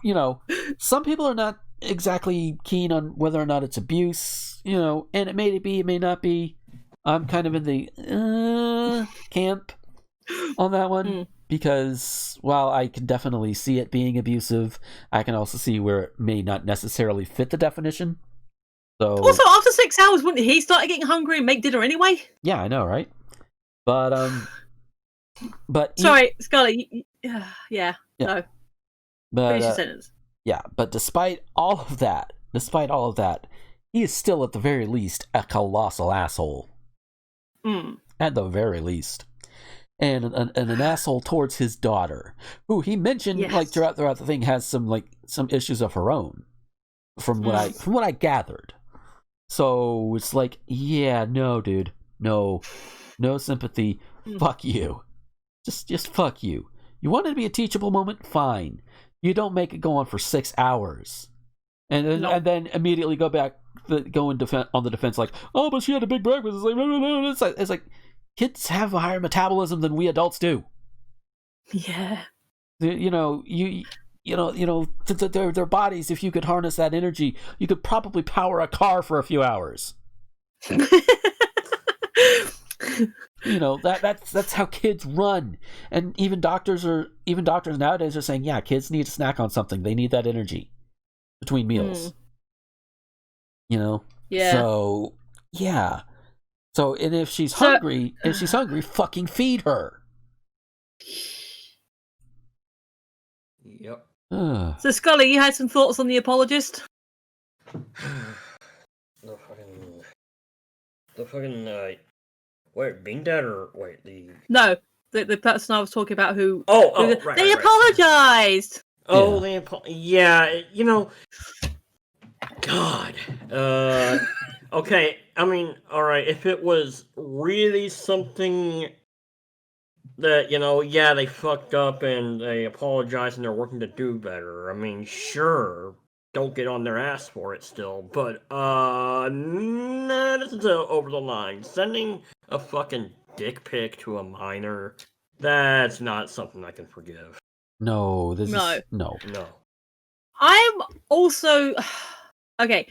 know, some people are not exactly keen on whether or not it's abuse, you know, and it may be, it may not be. I'm kind of in the camp on that one because while I can definitely see it being abusive, I can also see where it may not necessarily fit the definition. So also, after 6 hours, wouldn't he start getting hungry and make dinner anyway? Yeah, I know, right? But sorry, Scully. Yeah. No. But finish your sentence. Yeah, but despite all of that, he is still at the very least a colossal asshole. At the very least. And an asshole towards his daughter, who he mentioned like throughout the thing has some issues of her own, from what I gathered. So it's like, yeah, no, dude, no sympathy. Fuck you, just fuck you. You want it to be a teachable moment, fine. You don't make it go on for 6 hours, and then immediately go back. Go on the defense, like, oh, but she had a big breakfast. It's like kids have a higher metabolism than we adults do. Yeah. You know, their bodies. If you could harness that energy, you could probably power a car for a few hours. You know, that's how kids run. And even doctors nowadays are saying, yeah, kids need to snack on something. They need that energy between meals. You know? Yeah. So, yeah. So, and if she's hungry, fucking feed her. Yep. So, Scully, you had some thoughts on The Apologist? The fucking, wait, Bean Dad or, wait, the... No, the person I was talking about who... Right. They apologized! Oh, yeah, you know... God. Okay, I mean, alright, if it was really something that, you know, yeah, they fucked up and they apologized and they're working to do better, I mean, sure, don't get on their ass for it still, but, nah, this is over the line. Sending a fucking dick pic to a minor, that's not something I can forgive. No. No. I'm also... Okay,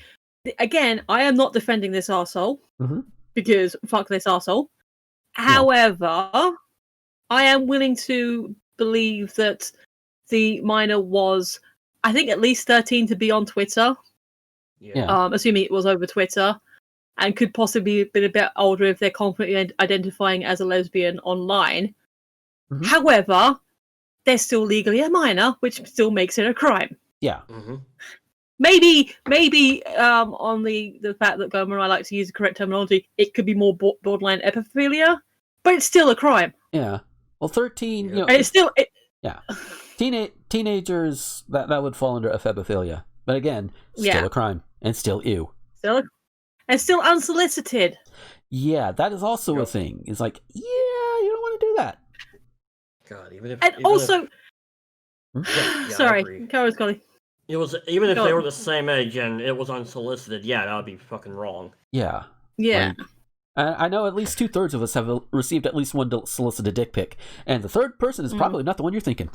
again, I am not defending this arsehole, because fuck this arsehole. However, I am willing to believe that the minor was, I think, at least 13 to be on Twitter. Yeah. Assuming it was over Twitter, and could possibly have been a bit older if they're confidently identifying as a lesbian online. Mhm. However, they're still legally a minor, which still makes it a crime. Yeah. Mm-hmm. Maybe on the fact that Gomer and I like to use the correct terminology, it could be more borderline epiphilia, but it's still a crime. Yeah. Well, 13. You know, And it's still yeah. Teenagers that would fall under ephebophilia, but again, still a crime and still ew. still unsolicited. Yeah, that is also a thing. It's like, yeah, you don't want to do that. God, even if And even also, I sorry, agree. Carol's calling. It was even if Go they on. were the same age and it was unsolicited. Yeah, that would be fucking wrong. Yeah. Yeah. Like, I know at least 2/3 of us have received at least one solicited dick pic, and the third person is probably not the one you're thinking.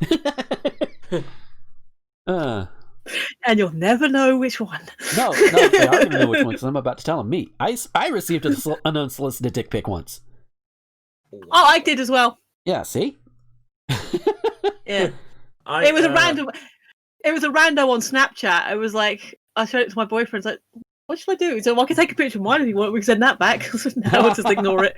And you'll never know which one. No, they are going to know which one because I'm about to tell them. Me, I received an unsolicited dick pic once. Oh, I did as well. Yeah, see? Yeah. It was a random. It was a rando on Snapchat. It was like, I showed it to my boyfriend. Like, what should I do? So I can take a picture of mine if you want. We can send that back. Now I'll just ignore it.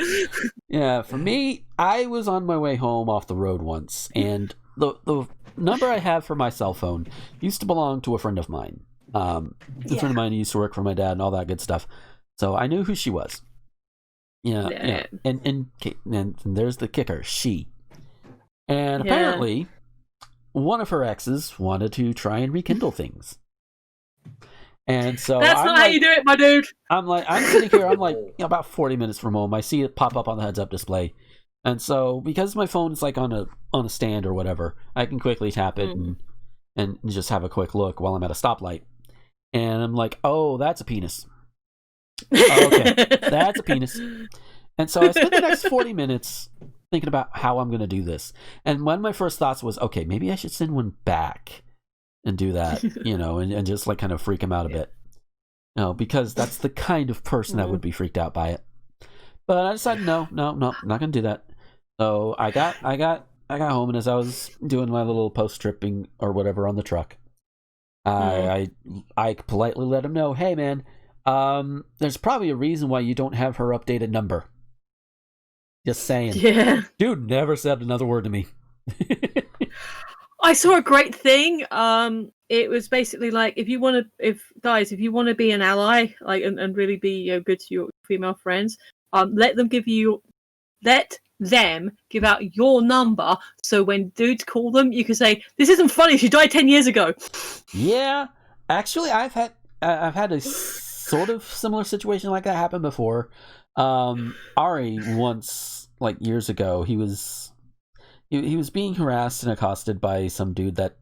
Yeah, for me, I was on my way home off the road once, and the number I have for my cell phone used to belong to a friend of mine. A friend of mine who used to work for my dad and all that good stuff. So I knew who she was. Yeah. And there's the kicker, she. And apparently, one of her exes wanted to try and rekindle things. And so that's not how you do it, my dude. I'm sitting here, about 40 minutes from home. I see it pop up on the heads-up display. And so, because my phone is like on a stand or whatever, I can quickly tap it and just have a quick look while I'm at a stoplight. And I'm like, oh, that's a penis. Oh, okay, that's a penis. And so I spent the next 40 minutes thinking about how I'm going to do this. And one of my first thoughts was, okay, maybe I should send one back and do that, and just like kind of freak him out a bit. Because that's the kind of person that would be freaked out by it. But I decided, no, I'm not going to do that. So I got home, and as I was doing my little post-tripping or whatever on the truck, I politely let him know, hey man, there's probably a reason why you don't have her updated number. Just saying. Yeah. Dude never said another word to me. I saw a great thing. It was basically like, if you want to be an ally, like, and really be good to your female friends, let them give out your number, so when dudes call them, you can say, "This isn't funny. She died 10 years ago." Yeah, actually, I've had a sort of similar situation like that happen before. Ari once, like years ago, he was being harassed and accosted by some dude that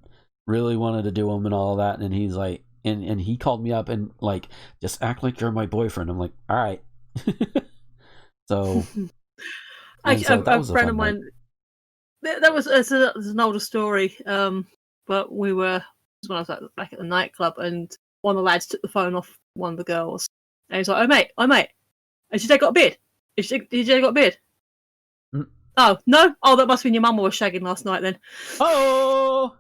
really wanted to do him and all that, and he's like, and he called me up and like, just act like you're my boyfriend. I'm like, all right. So, a friend of mine. That was it's an older story. But we were when I was back at the nightclub, and one of the lads took the phone off one of the girls, and he's like, "Oh mate, has your dad got a beard? Has your dad got a beard?" Oh no! Oh, that must have been your mum I was shagging last night then. Oh.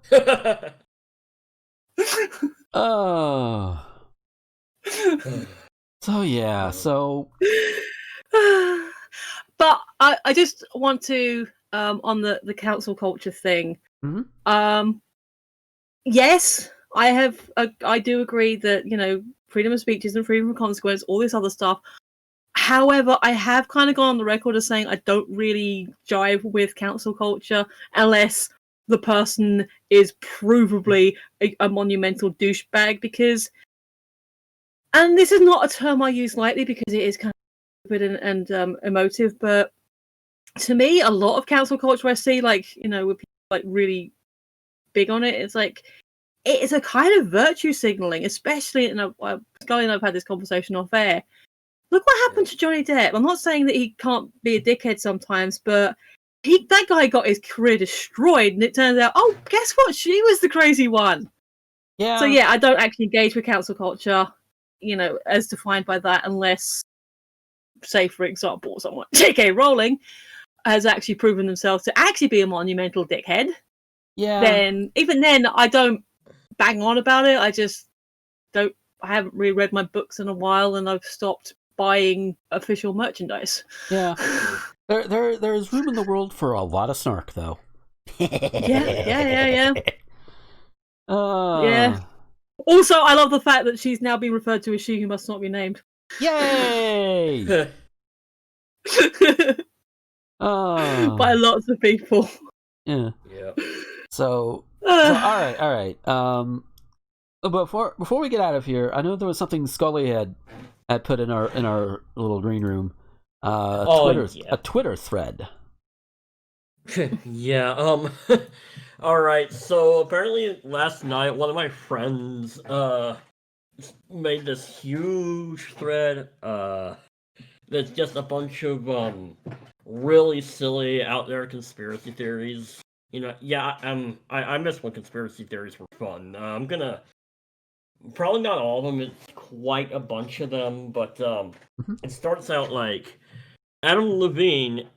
Oh. So yeah. So. But I just want to on the council culture thing. Mm-hmm. Yes, I do agree that freedom of speech isn't freedom from consequence, all this other stuff. However, I have kind of gone on the record as saying I don't really jive with council culture unless the person is provably a monumental douchebag, because, and this is not a term I use lightly because it is kind of stupid and emotive, but to me, a lot of council culture I see, with people like really big on it, it's like, it is a kind of virtue signaling, especially, Scully and I've had this conversation off air. Look what happened to Johnny Depp. I'm not saying that he can't be a dickhead sometimes, but that guy got his career destroyed, and it turns out, oh, guess what? She was the crazy one. Yeah. So yeah, I don't actually engage with council culture, as defined by that, unless, say, for example, someone J.K. Rowling has actually proven themselves to actually be a monumental dickhead, Yeah. then even then I don't bang on about it. I just don't. I haven't reread my books in a while, and I've stopped buying official merchandise. Yeah. There's room in the world for a lot of snark, though. Yeah. Uh, Yeah. Also, I love the fact that she's now being referred to as she who must not be named. Yay! By lots of people. Yeah. Yeah. So all right. Before we get out of here, I know there was something Scully had put in our little green room. A Twitter thread. Yeah, all right, so apparently last night one of my friends made this huge thread that's just a bunch of really silly out there conspiracy theories. You know, yeah, I miss when conspiracy theories were fun. I'm gonna probably not all of them, it's quite a bunch of them, but it starts out like Adam Levine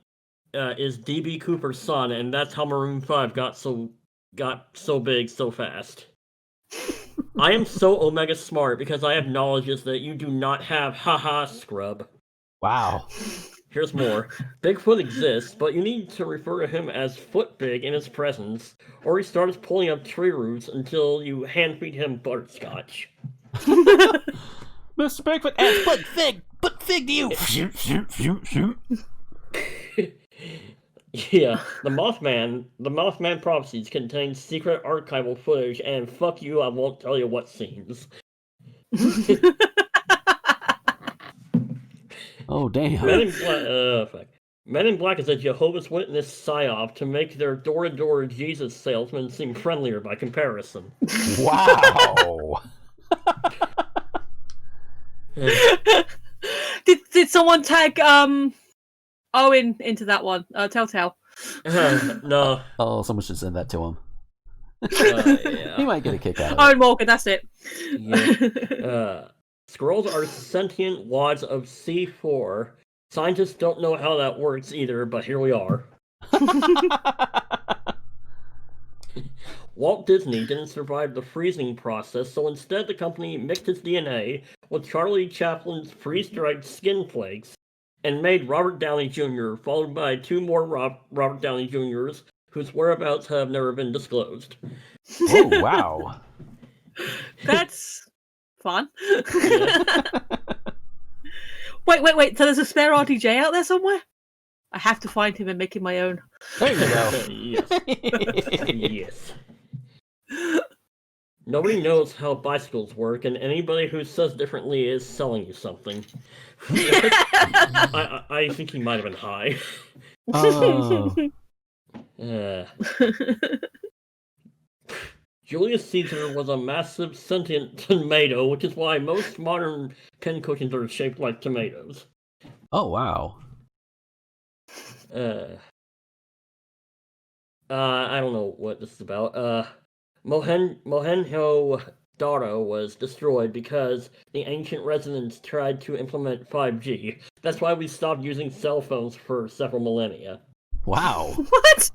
is DB Cooper's son, and that's how Maroon 5 got so big so fast. I am so omega smart because I have knowledges that you do not have. Haha, scrub. Wow. Here's more. Bigfoot exists, but you need to refer to him as Foot Big in his presence, or he starts pulling up tree roots until you hand feed him butterscotch. Mr. Bigfoot adds Foot Fig to you. Yeah, the Mothman prophecies contain secret archival footage, and fuck you, I won't tell you what scenes. Oh, damn. Men in Black is a Jehovah's Witness psyop to make their door-to-door Jesus salesmen seem friendlier by comparison. Wow. Did someone tag Owen into that one? Telltale. No. Oh, someone should send that to him. Yeah. He might get a kick out of it. Owen Morgan, that's it. Yeah. Squirrels are sentient wads of C4. Scientists don't know how that works either, but here we are. Walt Disney didn't survive the freezing process, so instead the company mixed his DNA with Charlie Chaplin's freeze-dried skin flakes and made Robert Downey Jr., followed by two more Robert Downey Jr.'s whose whereabouts have never been disclosed. Oh, wow. That's fun. Wait, so there's a spare RDJ out there somewhere? I have to find him and make him my own. There you go. Yes. Nobody knows how bicycles work, and anybody who says differently is selling you something. I think he might have been high. Oh. Julius Caesar was a massive sentient tomato, which is why most modern pincushions are shaped like tomatoes. Oh, wow. I don't know what this is about. Mohenjo-Daro was destroyed because the ancient residents tried to implement 5G. That's why we stopped using cell phones for several millennia. Wow. What?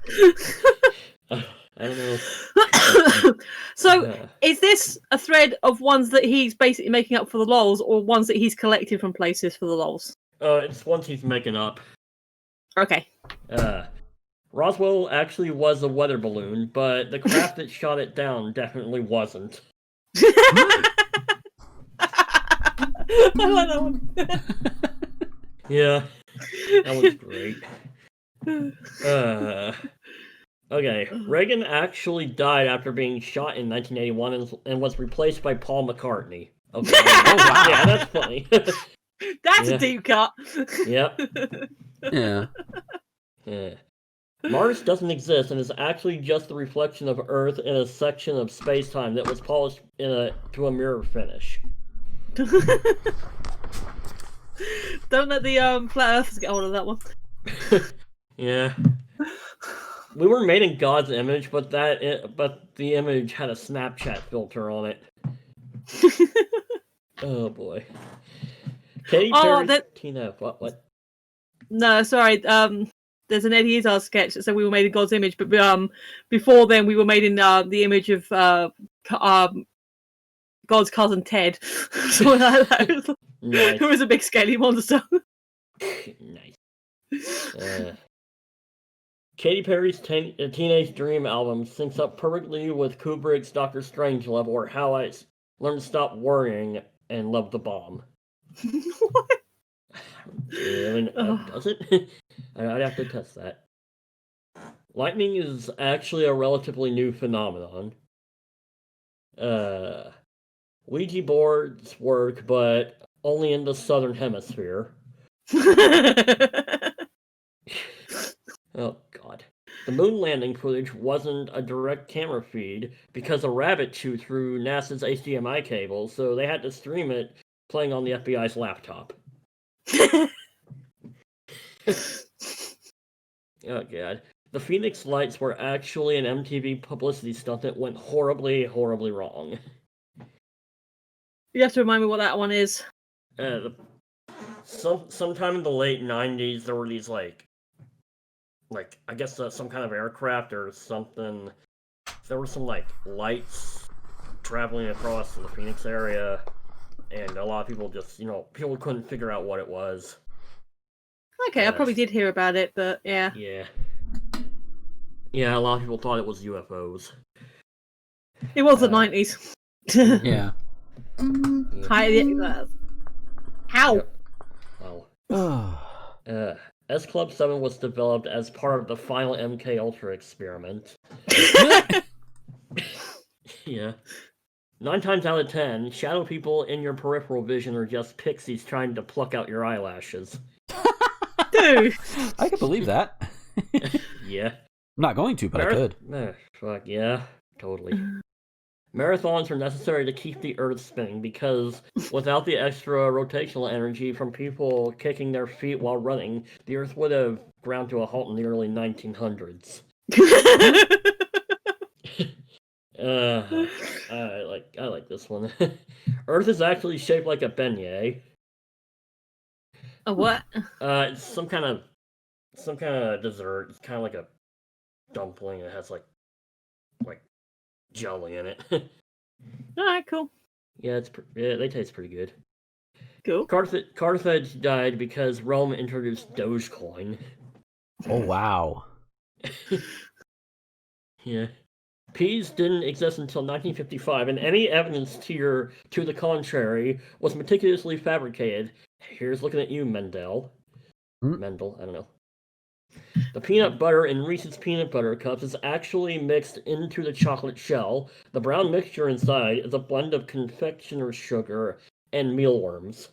I don't know. So, is this a thread of ones that he's basically making up for the lols, or ones that he's collected from places for the lols? It's ones he's making up. Okay. Roswell actually was a weather balloon, but the craft that shot it down definitely wasn't. I like that one. Yeah, that was great. Okay, Reagan actually died after being shot in 1981 and was replaced by Paul McCartney. Okay. Oh, wow. Yeah, that's funny. That's a deep cut. Yep. Yeah. Yeah. Mars doesn't exist and is actually just the reflection of Earth in a section of space-time that was polished to a mirror finish. Don't let the flat earthers get hold of that one. Yeah. We were made in God's image, but the image had a Snapchat filter on it. Oh boy. Katy Perry, Tina, what? No, sorry. there's an Eddie Izzard sketch that said we were made in God's image, but before then we were made in the image of God's cousin Ted. So like that. Nice. Who was a big scaly monster. Nice. Katy Perry's Teenage Dream album syncs up perfectly with Kubrick's Doctor Strangelove, or How I Learned to Stop Worrying and Love the Bomb. What? I mean, does it? I'd have to test that. Lightning is actually a relatively new phenomenon. Ouija boards work, but only in the southern hemisphere. Oh, God. The moon landing footage wasn't a direct camera feed because a rabbit chewed through NASA's HDMI cable, so they had to stream it playing on the FBI's laptop. Oh, God. The Phoenix Lights were actually an MTV publicity stunt that went horribly, horribly wrong. You have to remind me what that one is. Sometime in the late 90s, there were these, like I guess some kind of aircraft or something. There were some, like, lights traveling across the Phoenix area, and a lot of people just, people couldn't figure out what it was. Okay, I probably did hear about it, but yeah. Yeah, a lot of people thought it was UFOs. It was the 90s. Yeah. How? Yep. Well, S Club 7 was developed as part of the final MK Ultra experiment. Yeah. 9 times out of 10, shadow people in your peripheral vision are just pixies trying to pluck out your eyelashes. Dude! I can believe that. Yeah. I'm not going to, but I could. Fuck yeah, totally. Marathons are necessary to keep the Earth spinning because without the extra rotational energy from people kicking their feet while running, the Earth would have ground to a halt in the early 1900s. I like this one. Earth is actually shaped like a beignet. A what? It's some kind of dessert. It's kind of like a dumpling. It has like jelly in it. Alright, cool. Yeah, they taste pretty good. Cool. Carthage died because Rome introduced Dogecoin. Oh, wow. Yeah. Peas didn't exist until 1955, and any evidence to the contrary was meticulously fabricated. Here's looking at you, Mendel. Mendel, I don't know. The peanut butter in Reese's Peanut Butter Cups is actually mixed into the chocolate shell. The brown mixture inside is a blend of confectioner's sugar and mealworms.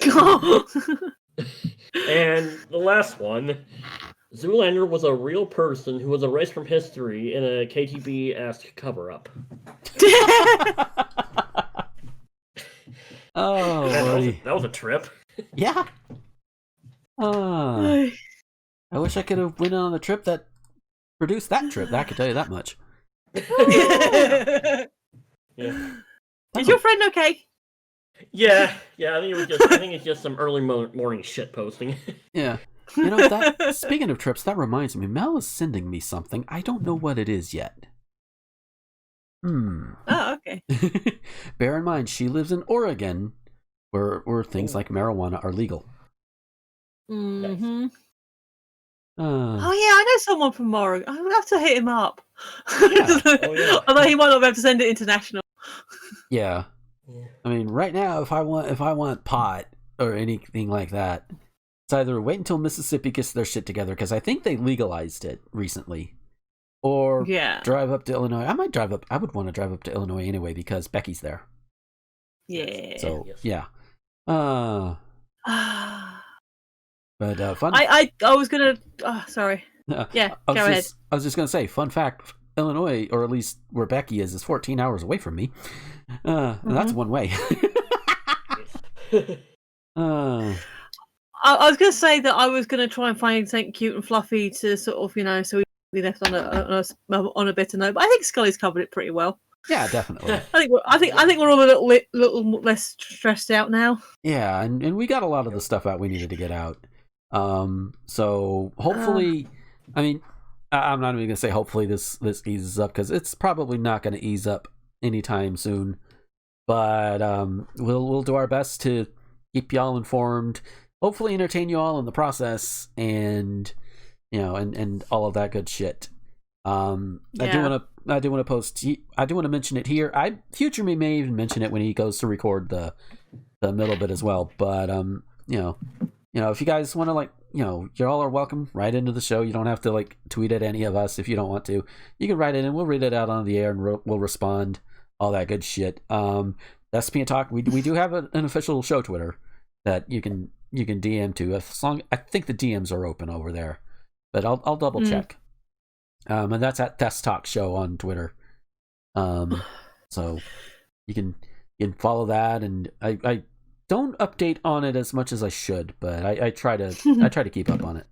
And the last one, Zoolander was a real person who was erased from history in a KGB-esque cover-up. Oh, that was a trip. Yeah. I wish I could have went on the trip that produced that trip. I can tell you that much. Yeah. Is your friend okay? Yeah. I think it's just some early morning shit posting. Yeah. Speaking of trips, that reminds me. Mel is sending me something. I don't know what it is yet. Oh, okay. Bear in mind, she lives in Oregon, where things like marijuana are legal. Mm-hmm. Oh yeah, I know someone from Oregon. I would have to hit him up. Yeah. Although he might not be able to send it international. Yeah. I mean, right now, if I want pot or anything like that, it's either wait until Mississippi gets their shit together, because I think they legalized it recently, or drive up to Illinois. I would want to drive up to Illinois anyway because Becky's there. Yeah. So yeah. But fun. I was gonna. Sorry. Yeah. Go ahead. I was just gonna say, fun fact: Illinois, or at least where Becky is 14 hours away from me. And that's one way. I was gonna say that I was gonna try and find something cute and fluffy to sort of, so we left on a better note. But I think Scully's covered it pretty well. Yeah, definitely. I think we're all a little less stressed out now. Yeah, and we got a lot of the stuff out we needed to get out. So hopefully, I mean, I'm not even gonna say hopefully this eases up, because it's probably not gonna ease up anytime soon. But we'll do our best to keep y'all informed, hopefully entertain you all in the process, and and all of that good shit. I do want to mention it here. Future me may even mention it when he goes to record the middle bit as well. But if you guys want to, you all are welcome right into the show. You don't have to tweet at any of us if you don't want to. You can write it in. We'll read it out on the air, and we'll respond. All that good shit. Thespian Talk. We do have an official show Twitter that you can DM to. I think the DMs are open over there, but I'll double check. And that's at Thes Talk Show on Twitter. So you can follow that, and I don't update on it as much as I should, but I try to keep up on it.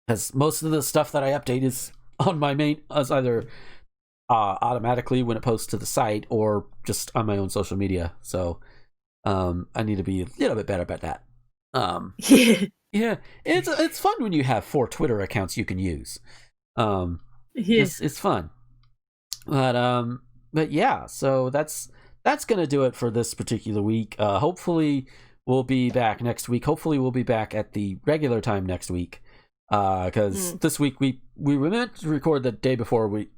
Because most of the stuff that I update is on my main, as either automatically when it posts to the site or just on my own social media. So I need to be a little bit better about that. Yeah, it's fun when you have 4 Twitter accounts you can use. It's fun. But yeah, so that's gonna do it for this particular week. Hopefully we'll be back next week. Hopefully we'll be back at the regular time next week. Because this week we were meant to record the day before we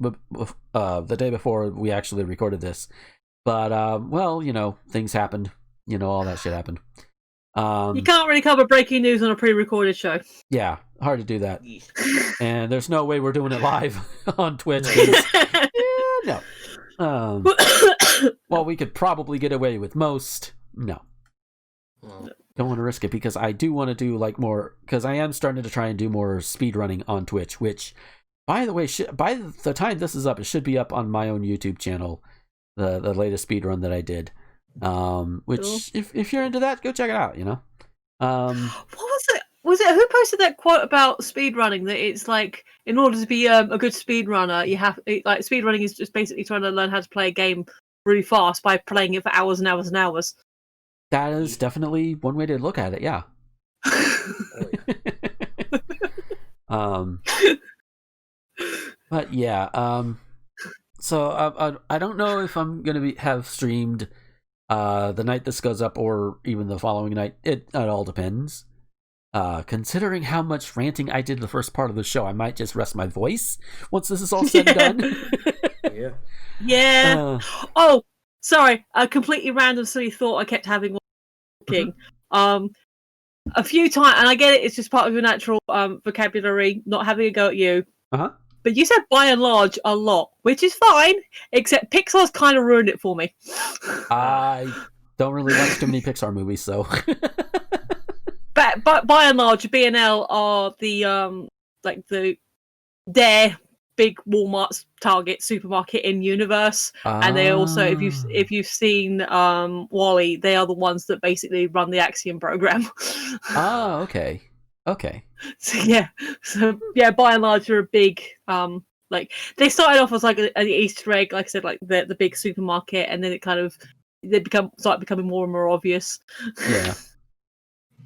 actually recorded this, but things happened. All that shit happened. You can't really cover breaking news on a pre-recorded show. Yeah, hard to do that. And there's no way we're doing it live on Twitch. No. Well, we could probably get away with most. No. Don't want to risk it, because I do want to do more, because I am starting to try and do more speed running on Twitch, which, by the way, by the time this is up, it should be up on my own YouTube channel, the latest speed run that I did. Which cool. if you're into that, go check it out. What was it? Was it who posted that quote about speed running? That it's in order to be a good speed runner, you have speed running is just basically trying to learn how to play a game really fast by playing it for hours and hours and hours. That is definitely one way to look at it. Yeah. But yeah. So I don't know if I'm gonna have streamed the night this goes up, or even the following night. It all depends. Considering how much ranting I did the first part of the show, I might just rest my voice once this is all said and done. Yeah. Oh, sorry. A completely random silly thought I kept having while talking. A few times, and I get it, it's just part of your natural vocabulary, not having a go at you. But you said by and large a lot, which is fine, except Pixar's kind of ruined it for me. I don't really watch too many Pixar movies, so. But by and large, B&L are their big Walmart, Target supermarket in universe, and they also, if you've seen WALL-E, they are the ones that basically run the Axiom program. Okay. So yeah, by and large, they're a big they started off as an Easter egg, like I said, the big supermarket, and then it kind of start becoming more and more obvious. Yeah.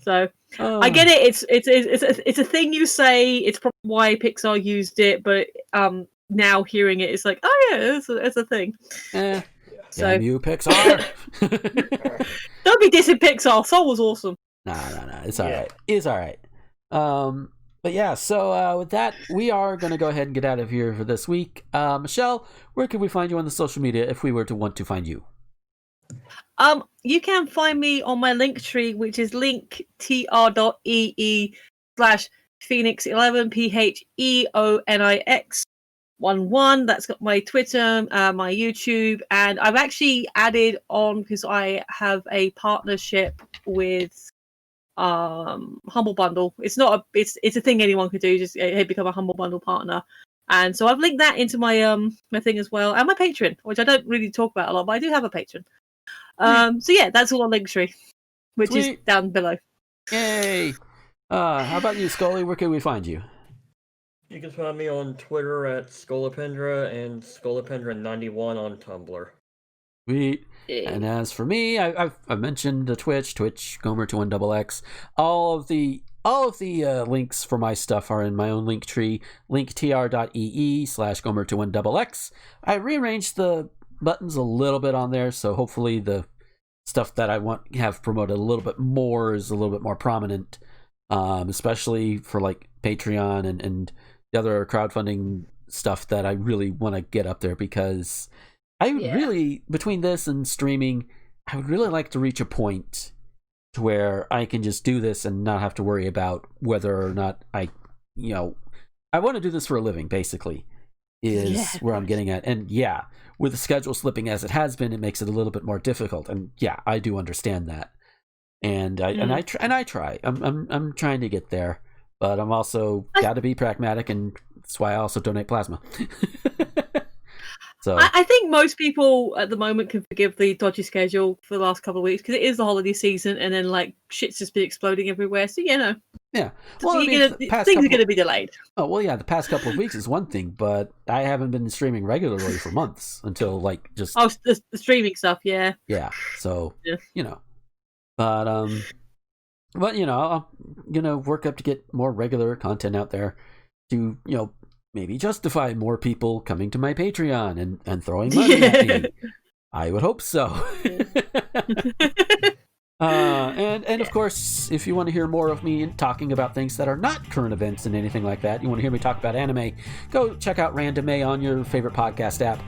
So I get it. It's a thing you say. It's probably why Pixar used it, but now hearing it, it's oh yeah, it's a thing. So damn you, Pixar! Don't be dissing Pixar. Soul was awesome. Nah. It's all right. It's all right. But yeah. So with that, we are gonna go ahead and get out of here for this week. Michelle, where can we find you on the social media if we were to want to find you? You can find me on my link tree, which is linktr.ee/Phoenix11 PHEONIX11. That's got my Twitter, my YouTube, and I've actually added on because I have a partnership with Humble Bundle. It's not it's a thing anyone could do. Just become a Humble Bundle partner. And so I've linked that into my my thing as well, and my Patreon, which I don't really talk about a lot, but I do have a Patreon. So yeah, that's all on Linktree, which is down below. Yay! How about you, Scully? Where can we find you? You can find me on Twitter at Scolipendra and Scolipendra91 on Tumblr. Sweet. And as for me, I've mentioned the Twitch Gomer21XX. All of the links for my stuff are in my own link tree, linktr.ee/Gomer21XX. I rearranged the buttons a little bit on there, so hopefully the stuff that I want to have promoted a little bit more is a little bit more prominent, especially for like Patreon and the other crowdfunding stuff that I really want to get up there, because I would really, between this and streaming, I would really like to reach a point to where I can just do this and not have to worry about whether or not I want to do this for a living, basically, is where I'm getting at. And with the schedule slipping as it has been, it makes it a little bit more difficult. And I do understand that. And I try. I'm trying to get there, but I'm also got to be pragmatic, and that's why I also donate plasma. So I think most people at the moment can forgive the dodgy schedule for the last couple of weeks, because it is the holiday season, and then like shit's just been exploding everywhere. So yeah. Well, things are going to be delayed. Oh well, yeah. The past couple of weeks is one thing, but I haven't been streaming regularly for months until like just the streaming stuff. Yeah. So but I'll work up to get more regular content out there to maybe justify more people coming to my Patreon and throwing money at me. I would hope so. And of course, if you want to hear more of me talking about things that are not current events and anything like that, you want to hear me talk about anime, go check out Randome on your favorite podcast app.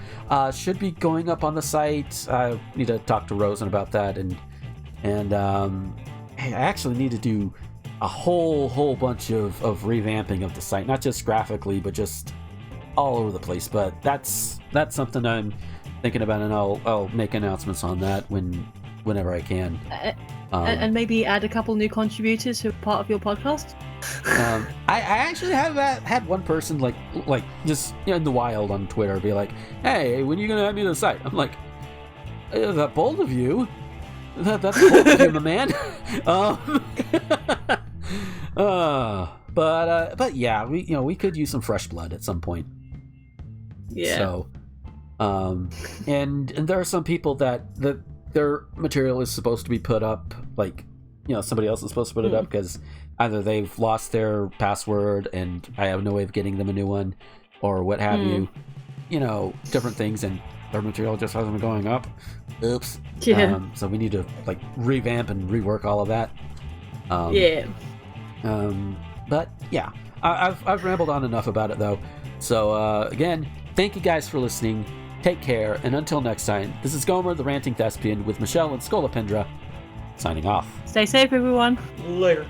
Should be going up on the site. I need to talk to Rosen about that, and I actually need to do a whole bunch of revamping of the site, not just graphically, but just all over the place. But that's something I'm thinking about, and I'll make announcements on that whenever I can. And maybe add a couple new contributors who are part of your podcast. I actually have had one person like just in the wild on Twitter be like, "Hey, when are you gonna add me to the site?" I'm like, "That bold of you. That's bold of you, my man." But yeah, we could use some fresh blood at some point. Yeah. So, and there are some people that their material is supposed to be put up, like somebody else is supposed to put it up because either they've lost their password and I have no way of getting them a new one, or what have you. Different things, and their material just hasn't been going up. Oops. Yeah. So we need to like revamp and rework all of that. But yeah, I've rambled on enough about it though. So again, thank you guys for listening. Take care, and until next time, this is Gomer, the Ranting Thespian, with Michelle and Scolipendra, signing off. Stay safe, everyone. Later.